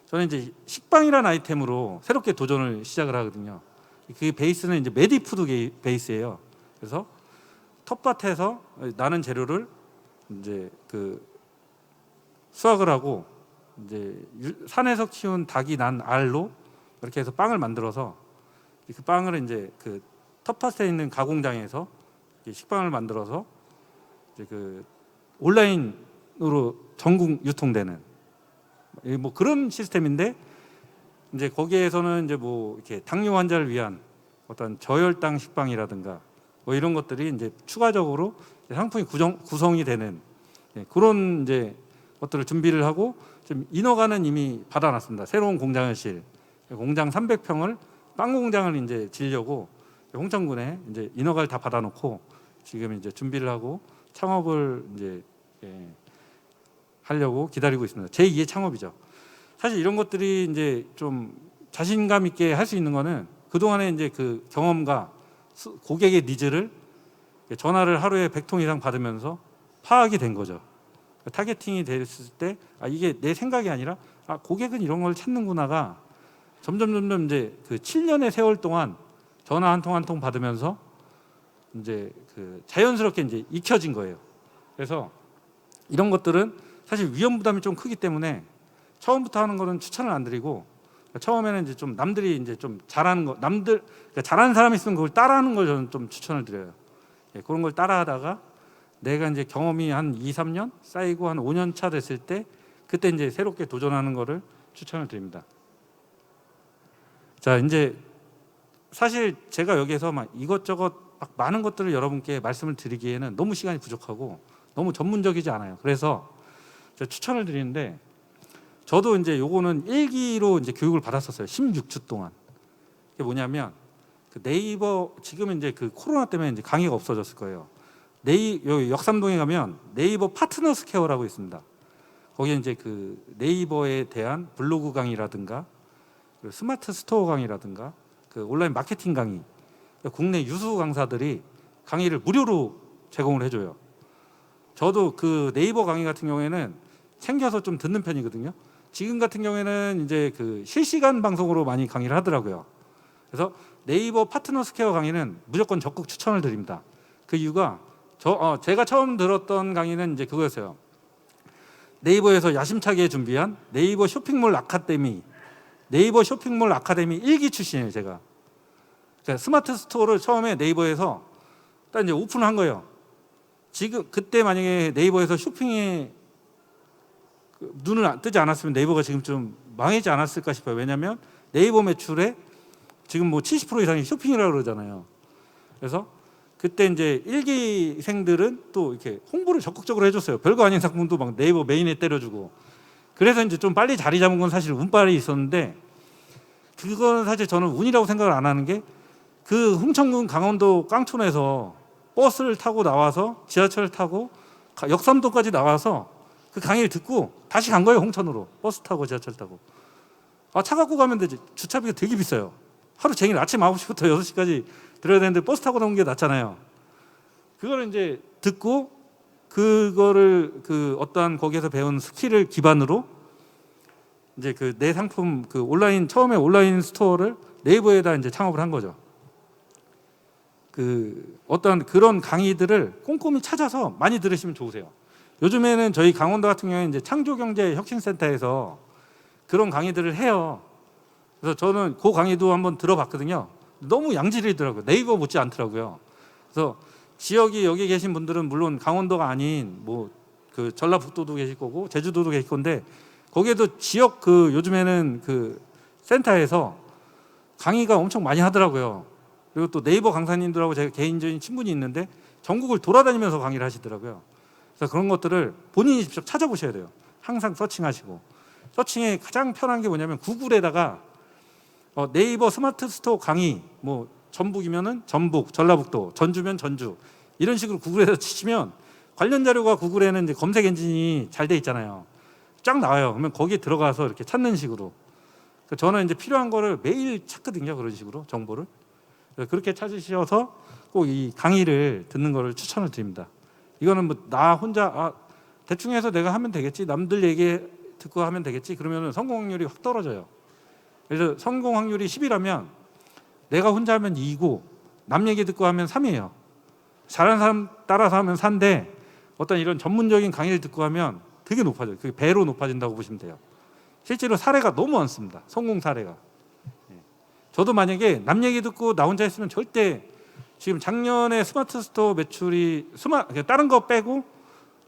저는 이제 식빵이라는 아이템으로 새롭게 도전을 시작을 하거든요. 그 베이스는 이제 메디푸드 베이스예요. 그래서 텃밭에서 나는 재료를 이제 그 수확을 하고 이제 산에서 키운 닭이 난 알로 이렇게 해서 빵을 만들어서 그 빵을 이제 그 텃밭에 있는 가공장에서 식빵을 만들어서 이제 그 온라인으로 전국 유통되는 뭐 그런 시스템인데, 이제 거기에서는 이제 뭐 이렇게 당뇨 환자를 위한 어떤 저혈당 식빵이라든가 뭐 이런 것들이 이제 추가적으로 상품이 구성이 되는 그런 이제 것들을 준비를 하고, 지금 인허가는 이미 받아놨습니다. 새로운 공장을 공장 300평을 빵 공장을 이제 지려고 홍천군에 이제 인허가를 다 받아놓고 지금 이제 준비를 하고 창업을 이제 하려고 기다리고 있습니다. 제2의 창업이죠. 사실 이런 것들이 이제 좀 자신감 있게 할 수 있는 거는 그동안에 이제 그 경험과 고객의 니즈를 전화를 하루에 100통 이상 받으면서 파악이 된 거죠. 타겟팅이 됐을 때 이게 내 생각이 아니라 고객은 이런 걸 찾는구나가 점점 이제 그 7년의 세월 동안 전화 한 통 한 통 받으면서 이제 그 자연스럽게 이제 익혀진 거예요. 그래서 이런 것들은 사실 위험 부담이 좀 크기 때문에 처음부터 하는 거는 추천을 안 드리고, 처음에는 이제 좀 남들이 이제 좀 잘하는 거, 그러니까 잘하는 사람이 있으면 그걸 따라하는 걸 저는 좀 추천을 드려요. 그런 걸 따라하다가 내가 이제 경험이 한 2, 3년 쌓이고 한 5년 차 됐을 때 그때 이제 새롭게 도전하는 거를 추천을 드립니다. 자, 이제 사실 제가 여기에서 막 이것저것 막 많은 것들을 여러분께 말씀을 드리기에는 너무 시간이 부족하고 너무 전문적이지 않아요. 그래서 제가 추천을 드리는데, 저도 이제 요거는 1기로 이제 교육을 받았었어요. 16주 동안. 이게 뭐냐면 그 네이버, 지금 이제 그 코로나 때문에 이제 강의가 없어졌을 거예요. 여기 역삼동에 가면 네이버 파트너 스퀘어라고 있습니다. 거기에 이제 그 네이버에 대한 블로그 강의라든가 스마트 스토어 강의라든가 그 온라인 마케팅 강의, 국내 유수 강사들이 강의를 무료로 제공을 해줘요. 저도 그 네이버 강의 같은 경우에는 챙겨서 좀 듣는 편이거든요. 지금 같은 경우에는 이제 그 실시간 방송으로 많이 강의를 하더라고요. 그래서 네이버 파트너 스퀘어 강의는 무조건 적극 추천을 드립니다. 그 이유가 제가 처음 들었던 강의는 이제 그거였어요. 네이버에서 야심차게 준비한 네이버 쇼핑몰 아카데미 1기 출신이에요, 제가. 스마트 스토어를 처음에 네이버에서 딱 이제 오픈한 거예요. 지금 그때 만약에 네이버에서 쇼핑에 눈을 뜨지 않았으면 네이버가 지금 좀 망하지 않았을까 싶어요. 왜냐하면 네이버 매출에 지금 뭐 70% 이상이 쇼핑이라고 그러잖아요. 그래서 그때 이제 1기생들은 또 이렇게 홍보를 적극적으로 해줬어요. 별거 아닌 상품도 막 네이버 메인에 때려주고. 그래서 이제 좀 빨리 자리 잡은 건 사실 운빨이 있었는데, 그거는 사실 저는 운이라고 생각을 안 하는 게, 그 흥천군 강원도 깡촌에서 버스를 타고 나와서 지하철을 타고 역삼동까지 나와서 그 강의를 듣고 다시 간 거예요. 홍천으로 버스 타고 지하철 타고. 차 갖고 가면 되지. 주차비가 되게 비싸요. 하루 종일 아침 9시부터 6시까지 들어야 되는데 버스 타고 나온 게 낫잖아요. 그거를 이제 듣고 그거를 그 어떠한 거기에서 배운 스킬을 기반으로 이제 그 내 상품 그 온라인 처음에 온라인 스토어를 네이버에다 이제 창업을 한 거죠. 그 어떤 그런 강의들을 꼼꼼히 찾아서 많이 들으시면 좋으세요. 요즘에는 저희 강원도 같은 경우에 이제 창조경제혁신센터에서 그런 강의들을 해요. 그래서 저는 그 강의도 한번 들어봤거든요. 너무 양질이더라고요. 네이버 못지 않더라고요. 그래서 지역이 여기 계신 분들은 물론 강원도가 아닌 뭐 그 전라북도도 계실 거고 제주도도 계실 건데 거기에도 지역 그 요즘에는 그 센터에서 강의가 엄청 많이 하더라고요. 그리고 또 네이버 강사님들하고 제가 개인적인 친분이 있는데 전국을 돌아다니면서 강의를 하시더라고요. 그래서 그런 것들을 본인이 직접 찾아보셔야 돼요. 항상 서칭하시고. 서칭에 가장 편한 게 뭐냐면 구글에다가 네이버 스마트 스토어 강의 뭐 전북이면은 전북, 전라북도, 전주면 전주 이런 식으로 구글에서 치시면 관련 자료가 구글에는 이제 검색 엔진이 잘 돼 있잖아요. 쫙 나와요. 그러면 거기에 들어가서 이렇게 찾는 식으로. 저는 이제 필요한 거를 매일 찾거든요. 그런 식으로 정보를. 그렇게 찾으셔서 꼭 이 강의를 듣는 거를 추천을 드립니다. 이거는 뭐 나 혼자 대충 해서 내가 하면 되겠지, 남들 얘기 듣고 하면 되겠지, 그러면 성공 확률이 확 떨어져요. 그래서 성공 확률이 10이라면 내가 혼자 하면 2고 남 얘기 듣고 하면 3이에요. 잘하는 사람 따라서 하면 4인데 어떤 이런 전문적인 강의를 듣고 하면 되게 높아져요. 그게 배로 높아진다고 보시면 돼요. 실제로 사례가 너무 많습니다. 성공 사례가. 저도 만약에 남 얘기 듣고 나 혼자 했으면 절대 지금 작년에 스마트 스토어 매출이 다른 거 빼고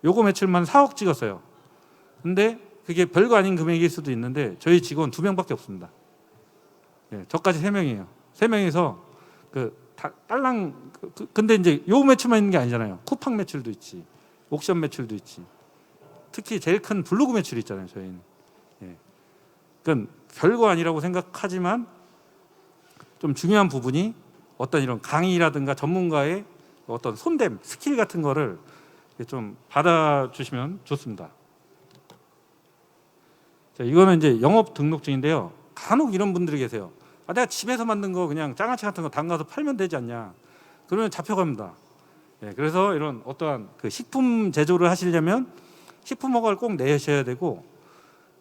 요거 매출만 4억 찍었어요. 근데 그게 별거 아닌 금액일 수도 있는데 저희 직원 2명밖에 없습니다. 저까지 3명이에요. 3명이서 딸랑 근데 이제 요 매출만 있는 게 아니잖아요. 쿠팡 매출도 있지, 옥션 매출도 있지. 특히 제일 큰 블로그 매출이 있잖아요. 저희는. 그러니까 별거 아니라고 생각하지만 좀 중요한 부분이 어떤 이런 강의라든가 전문가의 어떤 손댐, 스킬 같은 거를 좀 받아주시면 좋습니다. 자, 이거는 이제 영업 등록증인데요. 간혹 이런 분들이 계세요. 내가 집에서 만든 거 그냥 장아찌 같은 거 담가서 팔면 되지 않냐. 그러면 잡혀갑니다. 그래서 이런 어떠한 그 식품 제조를 하시려면 식품 허가를 꼭 내셔야 되고,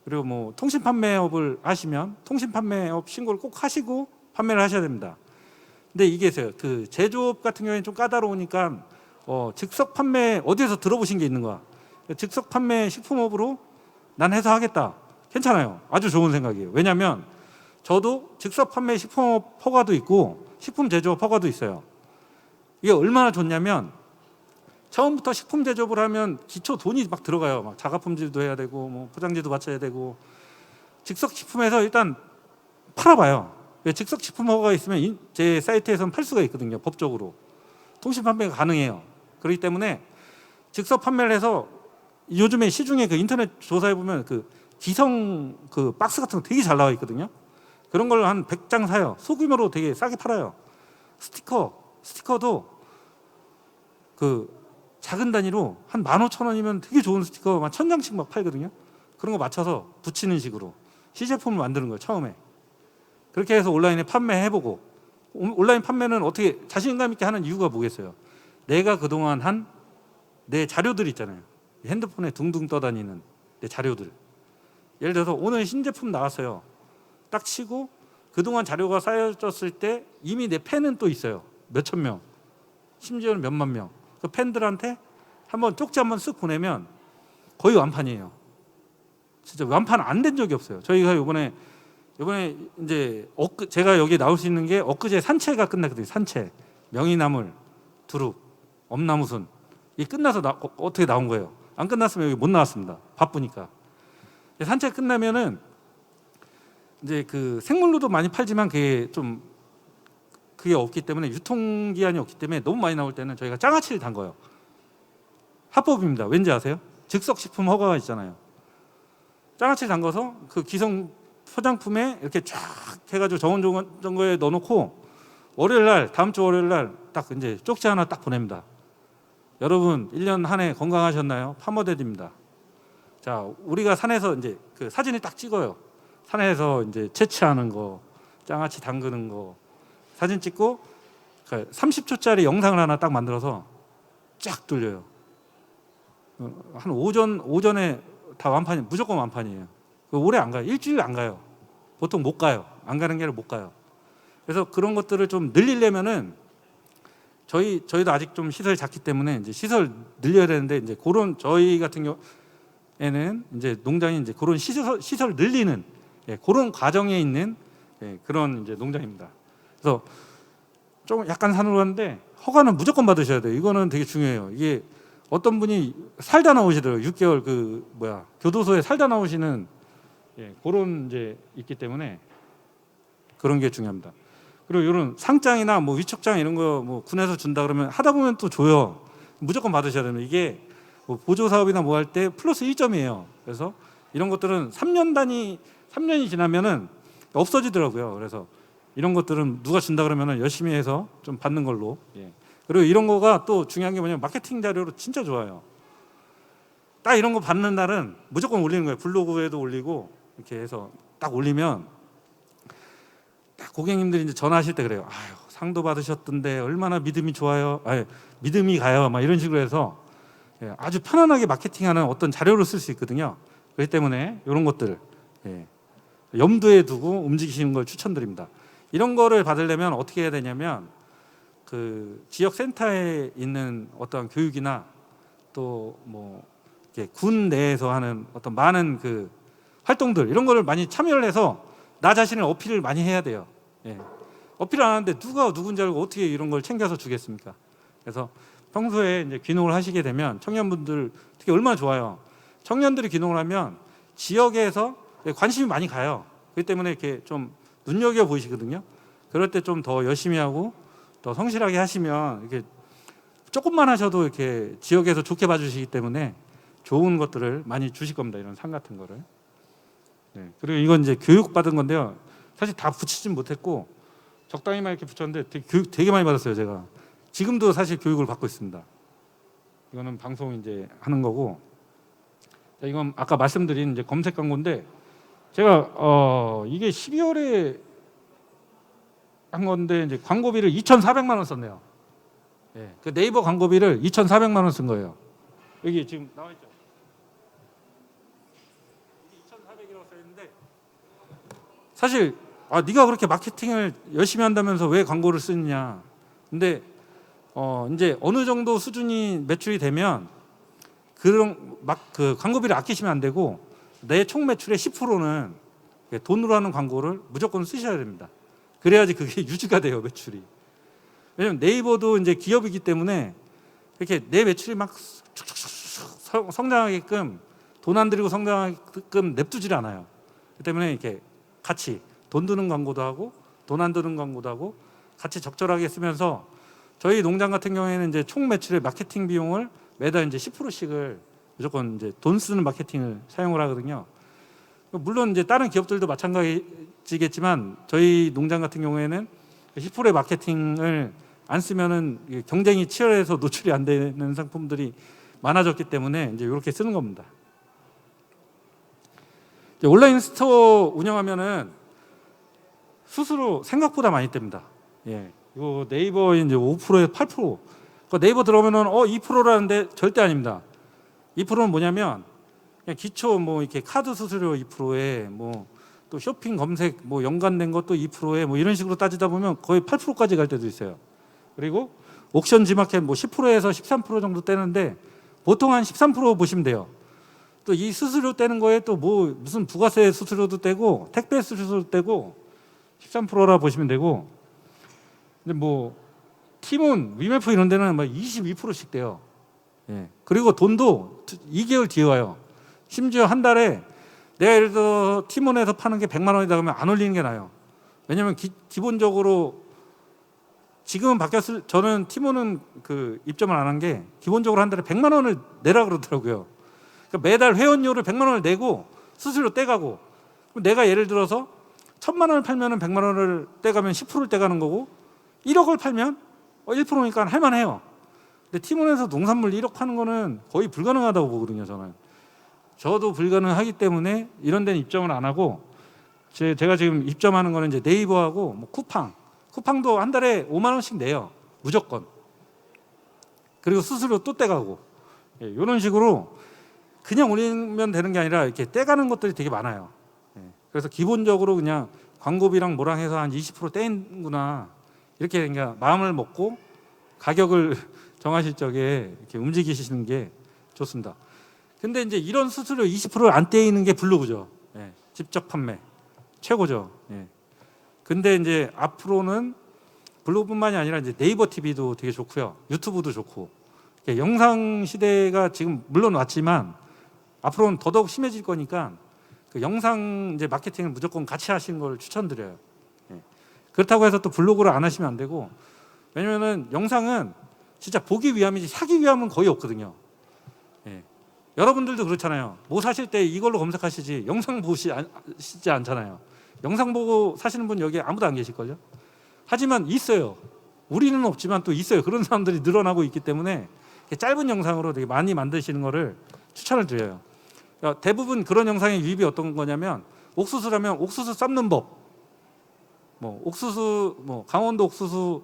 그리고 뭐 통신 판매업을 하시면 통신 판매업 신고를 꼭 하시고 판매를 하셔야 됩니다. 근데 이게 있어요. 그 제조업 같은 경우에는 좀 까다로우니까 즉석 판매 어디에서 들어보신 게 있는 거야. 즉석 판매 식품업으로 난 해서 하겠다. 괜찮아요. 아주 좋은 생각이에요. 왜냐하면 저도 즉석 판매 식품업 허가도 있고 식품 제조업 허가도 있어요. 이게 얼마나 좋냐면 처음부터 식품 제조업을 하면 기초 돈이 막 들어가요. 막 자가품질도 해야 되고 뭐 포장지도 맞춰야 되고. 즉석 식품에서 일단 팔아봐요. 즉석 식품 허가가 있으면 제 사이트에서는 팔 수가 있거든요. 법적으로 통신 판매가 가능해요. 그렇기 때문에 즉석 판매를 해서 요즘에 시중에 그 인터넷 조사해 보면 그 기성 그 박스 같은 거 되게 잘 나와 있거든요. 그런 걸 한 100장 사요. 소규모로 되게 싸게 팔아요. 스티커도 그 작은 단위로 한 15,000원이면 되게 좋은 스티커 한 1000장씩 막 팔거든요. 그런 거 맞춰서 붙이는 식으로 시제품을 만드는 거예요. 처음에. 그렇게 해서 온라인에 판매해보고, 온라인 판매는 어떻게 자신감 있게 하는 이유가 뭐겠어요? 내가 그동안 한 내 자료들 있잖아요. 핸드폰에 둥둥 떠다니는 내 자료들. 예를 들어서 오늘 신제품 나왔어요. 딱 치고 그동안 자료가 쌓여졌을 때 이미 내 팬은 또 있어요. 몇천 명, 심지어는 몇만 명. 그 팬들한테 한번 쪽지 한번 쓱 보내면 거의 완판이에요. 진짜 완판 안 된 적이 없어요. 저희가 이번에 이제 제가 여기 나올 수 있는 게 엊그제 산채가 끝났거든요. 산채, 명이나물, 두릅, 엄나무순 이게 끝나서 어떻게 나온 거예요? 안 끝났으면 여기 못 나왔습니다. 바쁘니까. 산채 끝나면은 이제 그 생물로도 많이 팔지만 그게 없기 때문에 유통기한이 없기 때문에 너무 많이 나올 때는 저희가 장아찌를 담궈요. 합법입니다. 왠지 아세요? 즉석식품 허가가 있잖아요. 장아찌를 담궈서 그 기성 포장품에 이렇게 쫙 해가지고 정원 정거에 넣어놓고 월요일 날, 다음 주 월요일 날 딱 이제 쪽지 하나 딱 보냅니다. 여러분 1년 한 해 건강하셨나요? 파머데디입니다. 자, 우리가 산에서 이제 그 사진을 딱 찍어요. 산에서 이제 채취하는 거, 장아찌 담그는 거 사진 찍고 30초짜리 영상을 하나 딱 만들어서 쫙 돌려요. 한 오전에 다 완판이, 무조건 완판이에요. 오래 안 가요. 일주일 안 가요. 보통 못 가요. 안 가는 게 아니라 못 가요. 그래서 그런 것들을 좀 늘리려면은 저희도 아직 좀 시설이 작기 때문에 이제 시설 늘려야 되는데, 이제 그런 저희 같은 경우에는 이제 농장이 이제 그런 시설 늘리는 그런 과정에 있는 그런 이제 농장입니다. 그래서 좀 약간 산으로 가는데 허가는 무조건 받으셔야 돼요. 이거는 되게 중요해요. 이게 어떤 분이 살다 나오시더라고요. 6개월 교도소에 살다 나오시는 그런 이제 있기 때문에 그런 게 중요합니다. 그리고 이런 상장이나 뭐 위촉장 이런 거 뭐 군에서 준다 그러면 하다 보면 또 줘요. 무조건 받으셔야 됩니다. 이게 뭐 보조 사업이나 뭐 할 때 플러스 1점이에요. 그래서 이런 것들은 3년이 지나면은 없어지더라고요. 그래서 이런 것들은 누가 준다 그러면은 열심히 해서 좀 받는 걸로. 그리고 이런 거가 또 중요한 게 뭐냐면 마케팅 자료로 진짜 좋아요. 딱 이런 거 받는 날은 무조건 올리는 거예요. 블로그에도 올리고 이렇게 해서 딱 올리면 딱 고객님들이 이제 전화하실 때 그래요. 아유, 상도 받으셨던데 얼마나 믿음이 좋아요. 믿음이 가요. 막 이런 식으로 해서 아주 편안하게 마케팅하는 어떤 자료를 쓸 수 있거든요. 그렇기 때문에 이런 것들 염두에 두고 움직이시는 걸 추천드립니다. 이런 거를 받으려면 어떻게 해야 되냐면 그 지역 센터에 있는 어떤 교육이나 또 뭐 군 내에서 하는 어떤 많은 그 활동들 이런 거를 많이 참여를 해서 나 자신을 어필을 많이 해야 돼요. 어필 안 하는데 누가 누군지 알고 어떻게 이런 걸 챙겨서 주겠습니까? 그래서 평소에 이제 귀농을 하시게 되면 청년분들 특히 얼마나 좋아요. 청년들이 귀농을 하면 지역에서 관심이 많이 가요. 그렇기 때문에 이렇게 좀 눈여겨 보이시거든요. 그럴 때 좀 더 열심히 하고 더 성실하게 하시면 이렇게 조금만 하셔도 이렇게 지역에서 좋게 봐주시기 때문에 좋은 것들을 많이 주실 겁니다. 이런 상 같은 거를. 그리고 이건 이제 교육 받은 건데요. 사실 다 붙이진 못했고 적당히만 이렇게 붙였는데 교육 되게 많이 받았어요. 제가 지금도 사실 교육을 받고 있습니다. 이거는 방송 이제 하는 거고, 이건 아까 말씀드린 이제 검색 광고인데 제가 이게 12월에 한 건데 이제 광고비를 2,400만 원 썼네요. 그 네이버 광고비를 2,400만 원 쓴 거예요. 여기 지금 나와 있죠. 2,400이라고 써 있는데 사실 네가 그렇게 마케팅을 열심히 한다면서 왜 광고를 쓰느냐. 근데 이제 어느 정도 수준이 매출이 되면 그런 그 광고비를 아끼시면 안 되고 내 총 매출의 10%는 돈으로 하는 광고를 무조건 쓰셔야 됩니다. 그래야지 그게 유지가 돼요, 매출이. 왜냐면 네이버도 이제 기업이기 때문에 이렇게 내 매출이 막 쭉쭉쭉 성장하게끔 돈 안 들이고 성장하게끔 냅두질 않아요. 그렇기 때문에 이렇게 같이 돈 드는 광고도 하고 돈 안 드는 광고도 하고 같이 적절하게 쓰면서 저희 농장 같은 경우에는 이제 총 매출의 마케팅 비용을 매달 이제 10%씩을 무조건 이제 돈 쓰는 마케팅을 사용을 하거든요. 물론 이제 다른 기업들도 마찬가지겠지만 저희 농장 같은 경우에는 10%의 마케팅을 안 쓰면은 경쟁이 치열해서 노출이 안 되는 상품들이 많아졌기 때문에 이제 이렇게 쓰는 겁니다. 이제 온라인 스토어 운영하면은 수수료 생각보다 많이 뗍니다. 이거 네이버에 이제 5%에 8%. 그 네이버 들어오면은 2%라는데 절대 아닙니다. 2%는 뭐냐면 그냥 기초 뭐 이렇게 카드 수수료 2%에 뭐 또 쇼핑 검색 뭐 연관된 것도 2%에 뭐 이런 식으로 따지다 보면 거의 8%까지 갈 때도 있어요. 그리고 옥션 지마켓 뭐 10%에서 13% 정도 떼는데 보통 한 13% 보시면 돼요. 또 이 수수료 떼는 거에 또 뭐 무슨 부가세 수수료도 떼고 택배 수수료도 떼고 13%라 보시면 되고, 근데 뭐 팀은 위메프 이런 데는 막 22%씩 떼요. 그리고 돈도 2개월 뒤에 와요. 심지어 한 달에 내가 예를 들어 팀원에서 파는 게 100만 원이다 그러면 안 올리는 게 나아요. 왜냐면 기본적으로 지금은 저는 팀원은 그 입점을 안 한 게 기본적으로 한 달에 100만 원을 내라 그러더라고요. 그러니까 매달 회원료를 100만 원을 내고 수수료 떼가고, 그럼 내가 예를 들어서 1,000만 원을 팔면은 100만 원을 떼가면 10%를 떼가는 거고 1억을 팔면 1%니까 할만해요. 근데 팀원에서 농산물 1억 파는 거는 거의 불가능하다고 보거든요. 저도 불가능하기 때문에 이런 데는 입점을 안 하고, 제가 지금 입점하는 거는 이제 네이버하고 뭐 쿠팡도 한 달에 5만 원씩 내요, 무조건. 그리고 수수료 또 떼가고, 이런 식으로 그냥 올리면 되는 게 아니라 이렇게 떼가는 것들이 되게 많아요. 그래서 기본적으로 그냥 광고비랑 뭐랑 해서 한 20% 떼는구나, 이렇게 그냥 마음을 먹고 가격을 정하실 적에 이렇게 움직이시는 게 좋습니다. 근데 이제 이런 수수료 20%를 안 떼이는 게 블로그죠. 직접 판매 최고죠. 근데 이제 앞으로는 블로그뿐만이 아니라 이제 네이버 TV도 되게 좋고요, 유튜브도 좋고, 영상 시대가 지금 물론 왔지만 앞으로는 더더욱 심해질 거니까 그 영상 이제 마케팅을 무조건 같이 하시는 걸 추천드려요. 그렇다고 해서 또 블로그를 안 하시면 안 되고, 왜냐면은 영상은 진짜 보기 위함이지 사기 위함은 거의 없거든요. 여러분들도 그렇잖아요. 뭐 사실 때 이걸로 검색하시지 영상 보시지 않잖아요. 영상 보고 사시는 분 여기 아무도 안 계실걸요. 하지만 있어요. 우리는 없지만 또 있어요. 그런 사람들이 늘어나고 있기 때문에 짧은 영상으로 되게 많이 만드시는 거를 추천을 드려요. 그러니까 대부분 그런 영상의 유입이 어떤 거냐면, 옥수수라면 옥수수 삶는 법, 뭐 옥수수, 뭐 강원도 옥수수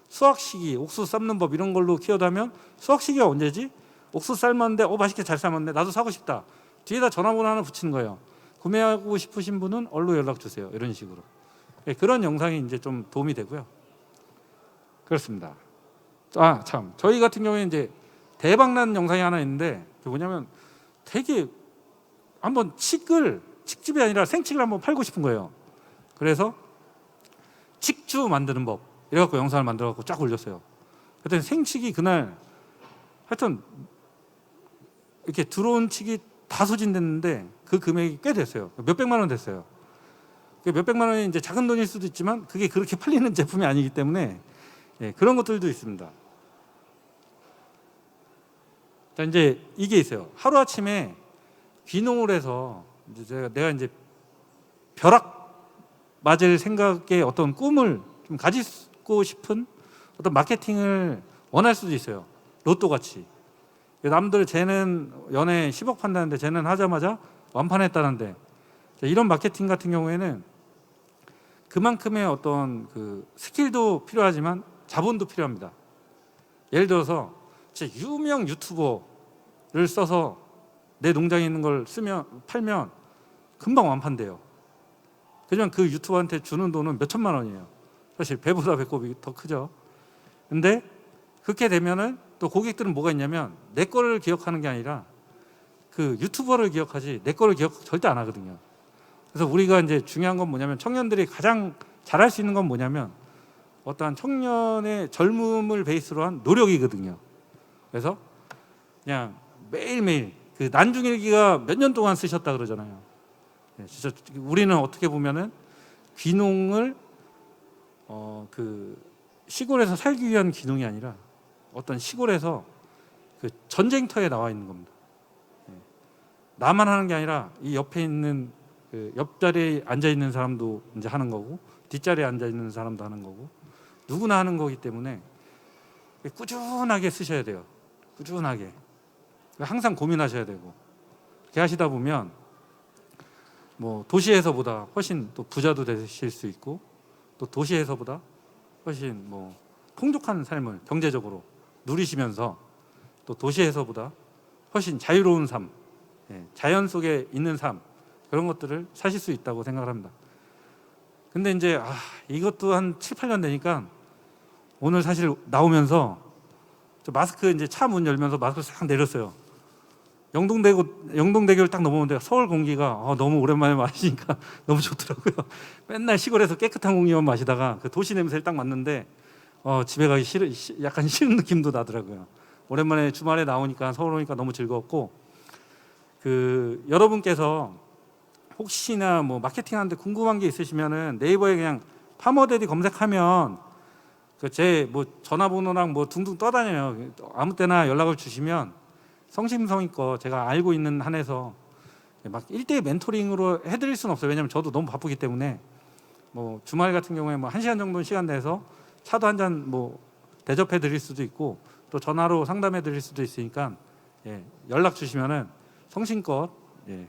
수확 시기, 옥수수 삶는 법, 이런 걸로 키워다면 수확 시기가 언제지? 옥수수 삶았는데 맛있게 잘 삶았네, 나도 사고 싶다. 뒤에다 전화번호 하나 붙이는 거예요. 구매하고 싶으신 분은 얼로 연락 주세요. 이런 식으로. 그런 영상이 이제 좀 도움이 되고요. 그렇습니다. 참, 저희 같은 경우에 이제 대박난 영상이 하나 있는데, 그게 뭐냐면 되게 한번 칡집이 아니라 생칡을 한번 팔고 싶은 거예요. 그래서 칡주 만드는 법 이래갖고 영상을 만들어갖고 쫙 올렸어요. 그랬더니 생칡이 그날 하여튼 이렇게 들어온 칡이 다 소진됐는데 그 금액이 꽤 됐어요. 몇백만 원 됐어요. 몇백만 원이 이제 작은 돈일 수도 있지만 그게 그렇게 팔리는 제품이 아니기 때문에 그런 것들도 있습니다. 자, 이제 이게 있어요. 하루 아침에 귀농을 해서 이제 내가 이제 벼락 맞을 생각의 어떤 꿈을 좀 가지고 싶은 어떤 마케팅을 원할 수도 있어요. 로또 같이. 남들 쟤는 연애 10억 판다는데 쟤는 하자마자 완판했다는데, 이런 마케팅 같은 경우에는 그만큼의 어떤 그 스킬도 필요하지만 자본도 필요합니다. 예를 들어서 진짜 유명 유튜버를 써서 내 농장에 있는 걸 팔면 금방 완판돼요. 하지만 그 유튜버한테 주는 돈은 몇 천만 원이에요. 사실 배보다 배꼽이 더 크죠. 근데 그렇게 되면은 또 고객들은 뭐가 있냐면 내 거를 기억하는 게 아니라 그 유튜버를 기억하지 내 거를 기억 절대 안 하거든요. 그래서 우리가 이제 중요한 건 뭐냐면, 청년들이 가장 잘할 수 있는 건 뭐냐면 어떠한 청년의 젊음을 베이스로 한 노력이거든요. 그래서 그냥 매일매일 그 난중일기가 몇 년 동안 쓰셨다 그러잖아요. 진짜 우리는 어떻게 보면은 귀농을 그 시골에서 살기 위한 귀농이 아니라 어떤 시골에서 그 전쟁터에 나와 있는 겁니다. 나만 하는 게 아니라 이 옆에 있는 그 옆자리에 앉아 있는 사람도 이제 하는 거고, 뒷자리에 앉아 있는 사람도 하는 거고, 누구나 하는 거기 때문에 꾸준하게 쓰셔야 돼요. 꾸준하게. 항상 고민하셔야 되고, 그렇게 하시다 보면 뭐 도시에서보다 훨씬 또 부자도 되실 수 있고, 또 도시에서보다 훨씬 뭐 풍족한 삶을 경제적으로 누리시면서 또 도시에서보다 훨씬 자유로운 삶, 자연 속에 있는 삶, 그런 것들을 사실 수 있다고 생각을 합니다. 근데 이제 이것도 한 7, 8년 되니까 오늘 사실 나오면서 저 마스크 이제 차 문 열면서 마스크 싹 내렸어요. 영동대교를 딱 넘어오는데 서울 공기가 너무 오랜만에 마시니까 너무 좋더라고요. 맨날 시골에서 깨끗한 공기만 마시다가 그 도시 냄새를 딱 맡는데 집에 가기 약간 싫은 느낌도 나더라고요. 오랜만에 주말에 나오니까, 서울 오니까 너무 즐거웠고, 그 여러분께서 혹시나 뭐 마케팅하는데 궁금한 게 있으시면은 네이버에 그냥 파머데디 검색하면 그 제 뭐 전화번호랑 뭐 둥둥 떠다녀요. 아무 때나 연락을 주시면 성심성의껏 제가 알고 있는 한에서 막 1대1 멘토링으로 해드릴 수는 없어요. 왜냐하면 저도 너무 바쁘기 때문에 뭐 주말 같은 경우에 뭐 1시간 정도 시간 내서 차도 한 잔 뭐 대접해 드릴 수도 있고 또 전화로 상담해 드릴 수도 있으니까 예, 연락 주시면은 성심껏 예,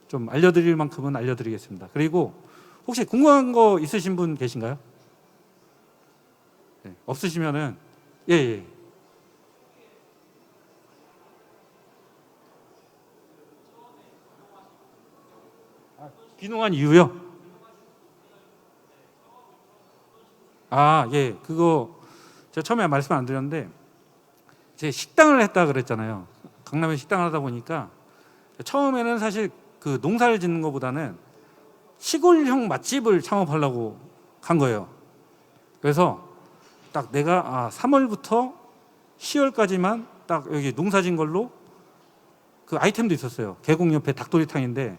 좀 알려드릴 만큼은 알려드리겠습니다. 그리고 혹시 궁금한 거 있으신 분 계신가요? 예, 없으시면은 예, 예. 귀농한 이유요? 아, 예. 그거 제가 처음에 말씀 안 드렸는데 제 식당을 했다 그랬잖아요. 강남에 식당을 하다 보니까 처음에는 사실 그 농사를 짓는 것보다는 시골형 맛집을 창업하려고 간 거예요. 그래서 딱 내가 3월부터 10월까지만 딱 여기 농사진 걸로 그 아이템도 있었어요. 계곡 옆에 닭도리탕인데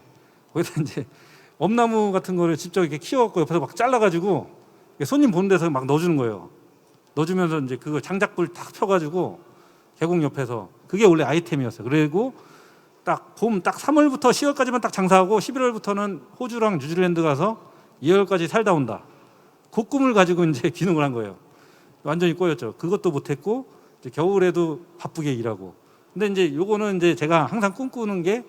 거기다 이제 엄나무 같은 거를 직접 이렇게 키워갖고 옆에서 막 잘라가지고 손님 보는 데서 막 넣어주는 거예요. 넣어주면서 이제 그거 장작불 딱 펴가지고 계곡 옆에서 그게 원래 아이템이었어요. 그리고 딱 봄 딱 3월부터 10월까지만 딱 장사하고 11월부터는 호주랑 뉴질랜드 가서 2월까지 살다 온다. 그 꿈을 가지고 이제 귀농을 한 거예요. 완전히 꼬였죠. 그것도 못했고 이제 겨울에도 바쁘게 일하고. 근데 이제 요거는 이제 제가 항상 꿈꾸는 게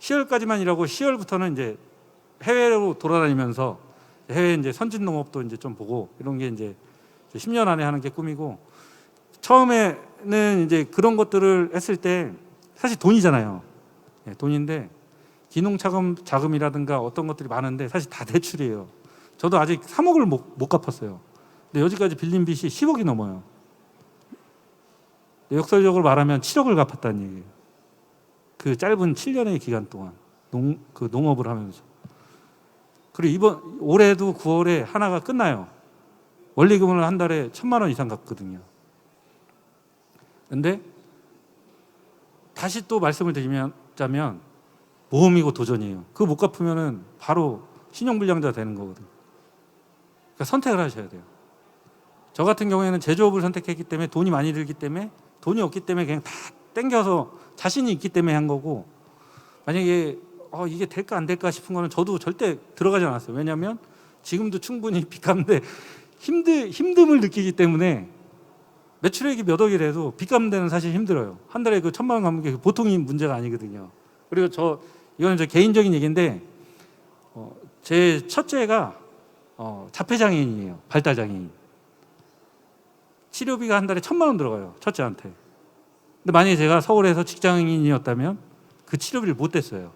10월까지만 일하고 10월부터는 이제 해외로 돌아다니면서 해외 이제 선진 농업도 이제 좀 보고 이런 게 이제 10년 안에 하는 게 꿈이고 처음에는 이제 그런 것들을 했을 때 사실 돈이잖아요. 예, 돈인데 기농 자금이라든가 어떤 것들이 많은데 사실 다 대출이에요. 저도 아직 3억을 못 갚았어요. 근데 여지까지 빌린 빚이 10억이 넘어요. 역설적으로 말하면 7억을 갚았다는 얘기예요. 그 짧은 7년의 기간 동안 농업을 하면서. 그리고 올해도 9월에 하나가 끝나요. 원리금을 한 달에 1,000만 원 이상 갚거든요. 근데 다시 또 말씀을 드리자면 모험이고 도전이에요. 그거 못 갚으면은 바로 신용불량자 되는 거거든요. 그러니까 선택을 하셔야 돼요. 저 같은 경우에는 제조업을 선택했기 때문에 돈이 많이 들기 때문에 돈이 없기 때문에 그냥 다 땡겨서 자신이 있기 때문에 한 거고 만약에 이게 될까 안 될까 싶은 거는 저도 절대 들어가지 않았어요. 왜냐하면 지금도 충분히 빚 갚는데 힘듦을 느끼기 때문에 매출액이 몇 억이라도 빚 갚는 데는 사실 힘들어요. 한 달에 그 1,000만 원 갚는 게 보통이 문제가 아니거든요. 그리고 이거는 저 개인적인 얘기인데 제 첫째가 자폐장애인이에요. 발달장애인. 치료비가 한 달에 1,000만 원 들어가요. 첫째한테. 근데 만약에 제가 서울에서 직장인이었다면 그 치료비를 못 댔어요.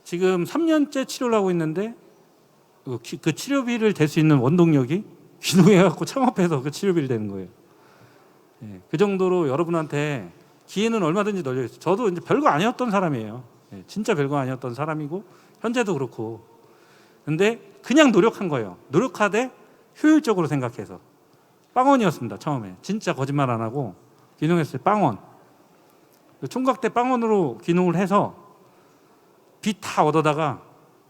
지금 3년째 치료를 하고 있는데 그 치료비를 댈 수 있는 원동력이 귀농해갖고 창업해서 그 치료비를 내는 거예요. 예, 그 정도로 여러분한테 기회는 얼마든지 널려 있어요. 저도 이제 별거 아니었던 사람이에요. 예, 진짜 별거 아니었던 사람이고 현재도 그렇고. 근데 그냥 노력한 거예요. 노력하되 효율적으로 생각해서. 빵원이었습니다. 처음에. 진짜 거짓말 안 하고 귀농했어요. 빵원. 총각 때 빵원으로 귀농을 해서 빚 다 얻어다가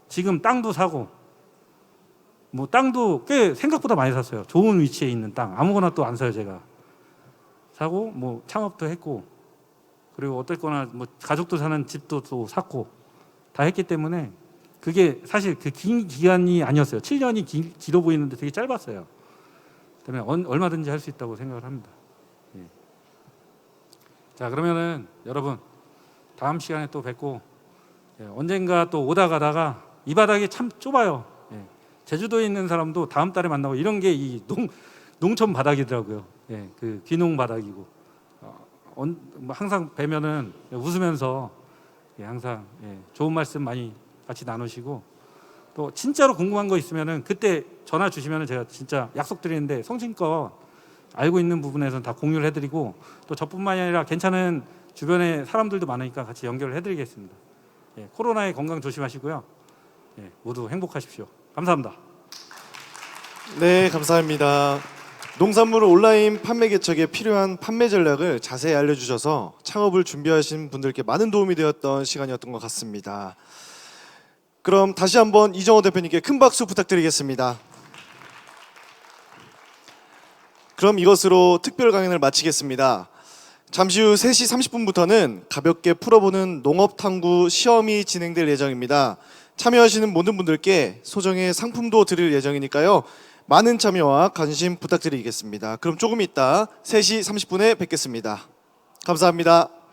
지금 땅도 사고 뭐 땅도 꽤 생각보다 많이 샀어요. 좋은 위치에 있는 땅 아무거나 또 안 사요. 제가 사고 뭐 창업도 했고 그리고 어쨌거나 뭐 가족도 사는 집도 또 샀고 다 했기 때문에 그게 사실 그 긴 기간이 아니었어요. 7년이 길어 보이는데 되게 짧았어요. 때문에 얼마든지 할 수 있다고 생각을 합니다. 예. 자, 그러면은 여러분 다음 시간에 또 뵙고 예, 언젠가 또 오다 가다가 이 바닥이 참 좁아요. 예. 제주도에 있는 사람도 다음 달에 만나고 이런 게 이 농촌 바닥이더라고요. 예, 그 귀농 바닥이고 뭐 항상 뵈면은 웃으면서 예, 항상 예, 좋은 말씀 많이 같이 나누시고 또 진짜로 궁금한 거 있으면은 그때 전화 주시면은 제가 진짜 약속드리는데 성심껏 알고 있는 부분에서는 다 공유를 해드리고 또 저뿐만이 아니라 괜찮은 주변에 사람들도 많으니까 같이 연결을 해드리겠습니다. 예, 코로나에 건강 조심하시고요. 예, 모두 행복하십시오. 감사합니다. 네, 감사합니다. 농산물 온라인 판매 개척에 필요한 판매 전략을 자세히 알려주셔서 창업을 준비하신 분들께 많은 도움이 되었던 시간이었던 것 같습니다. 그럼 다시 한번 이정호 대표님께 큰 박수 부탁드리겠습니다. 그럼 이것으로 특별 강연을 마치겠습니다. 잠시 후 3시 30분부터는 가볍게 풀어보는 농업탐구 시험이 진행될 예정입니다. 참여하시는 모든 분들께 소정의 상품도 드릴 예정이니까요. 많은 참여와 관심 부탁드리겠습니다. 그럼 조금 이따 3시 30분에 뵙겠습니다. 감사합니다.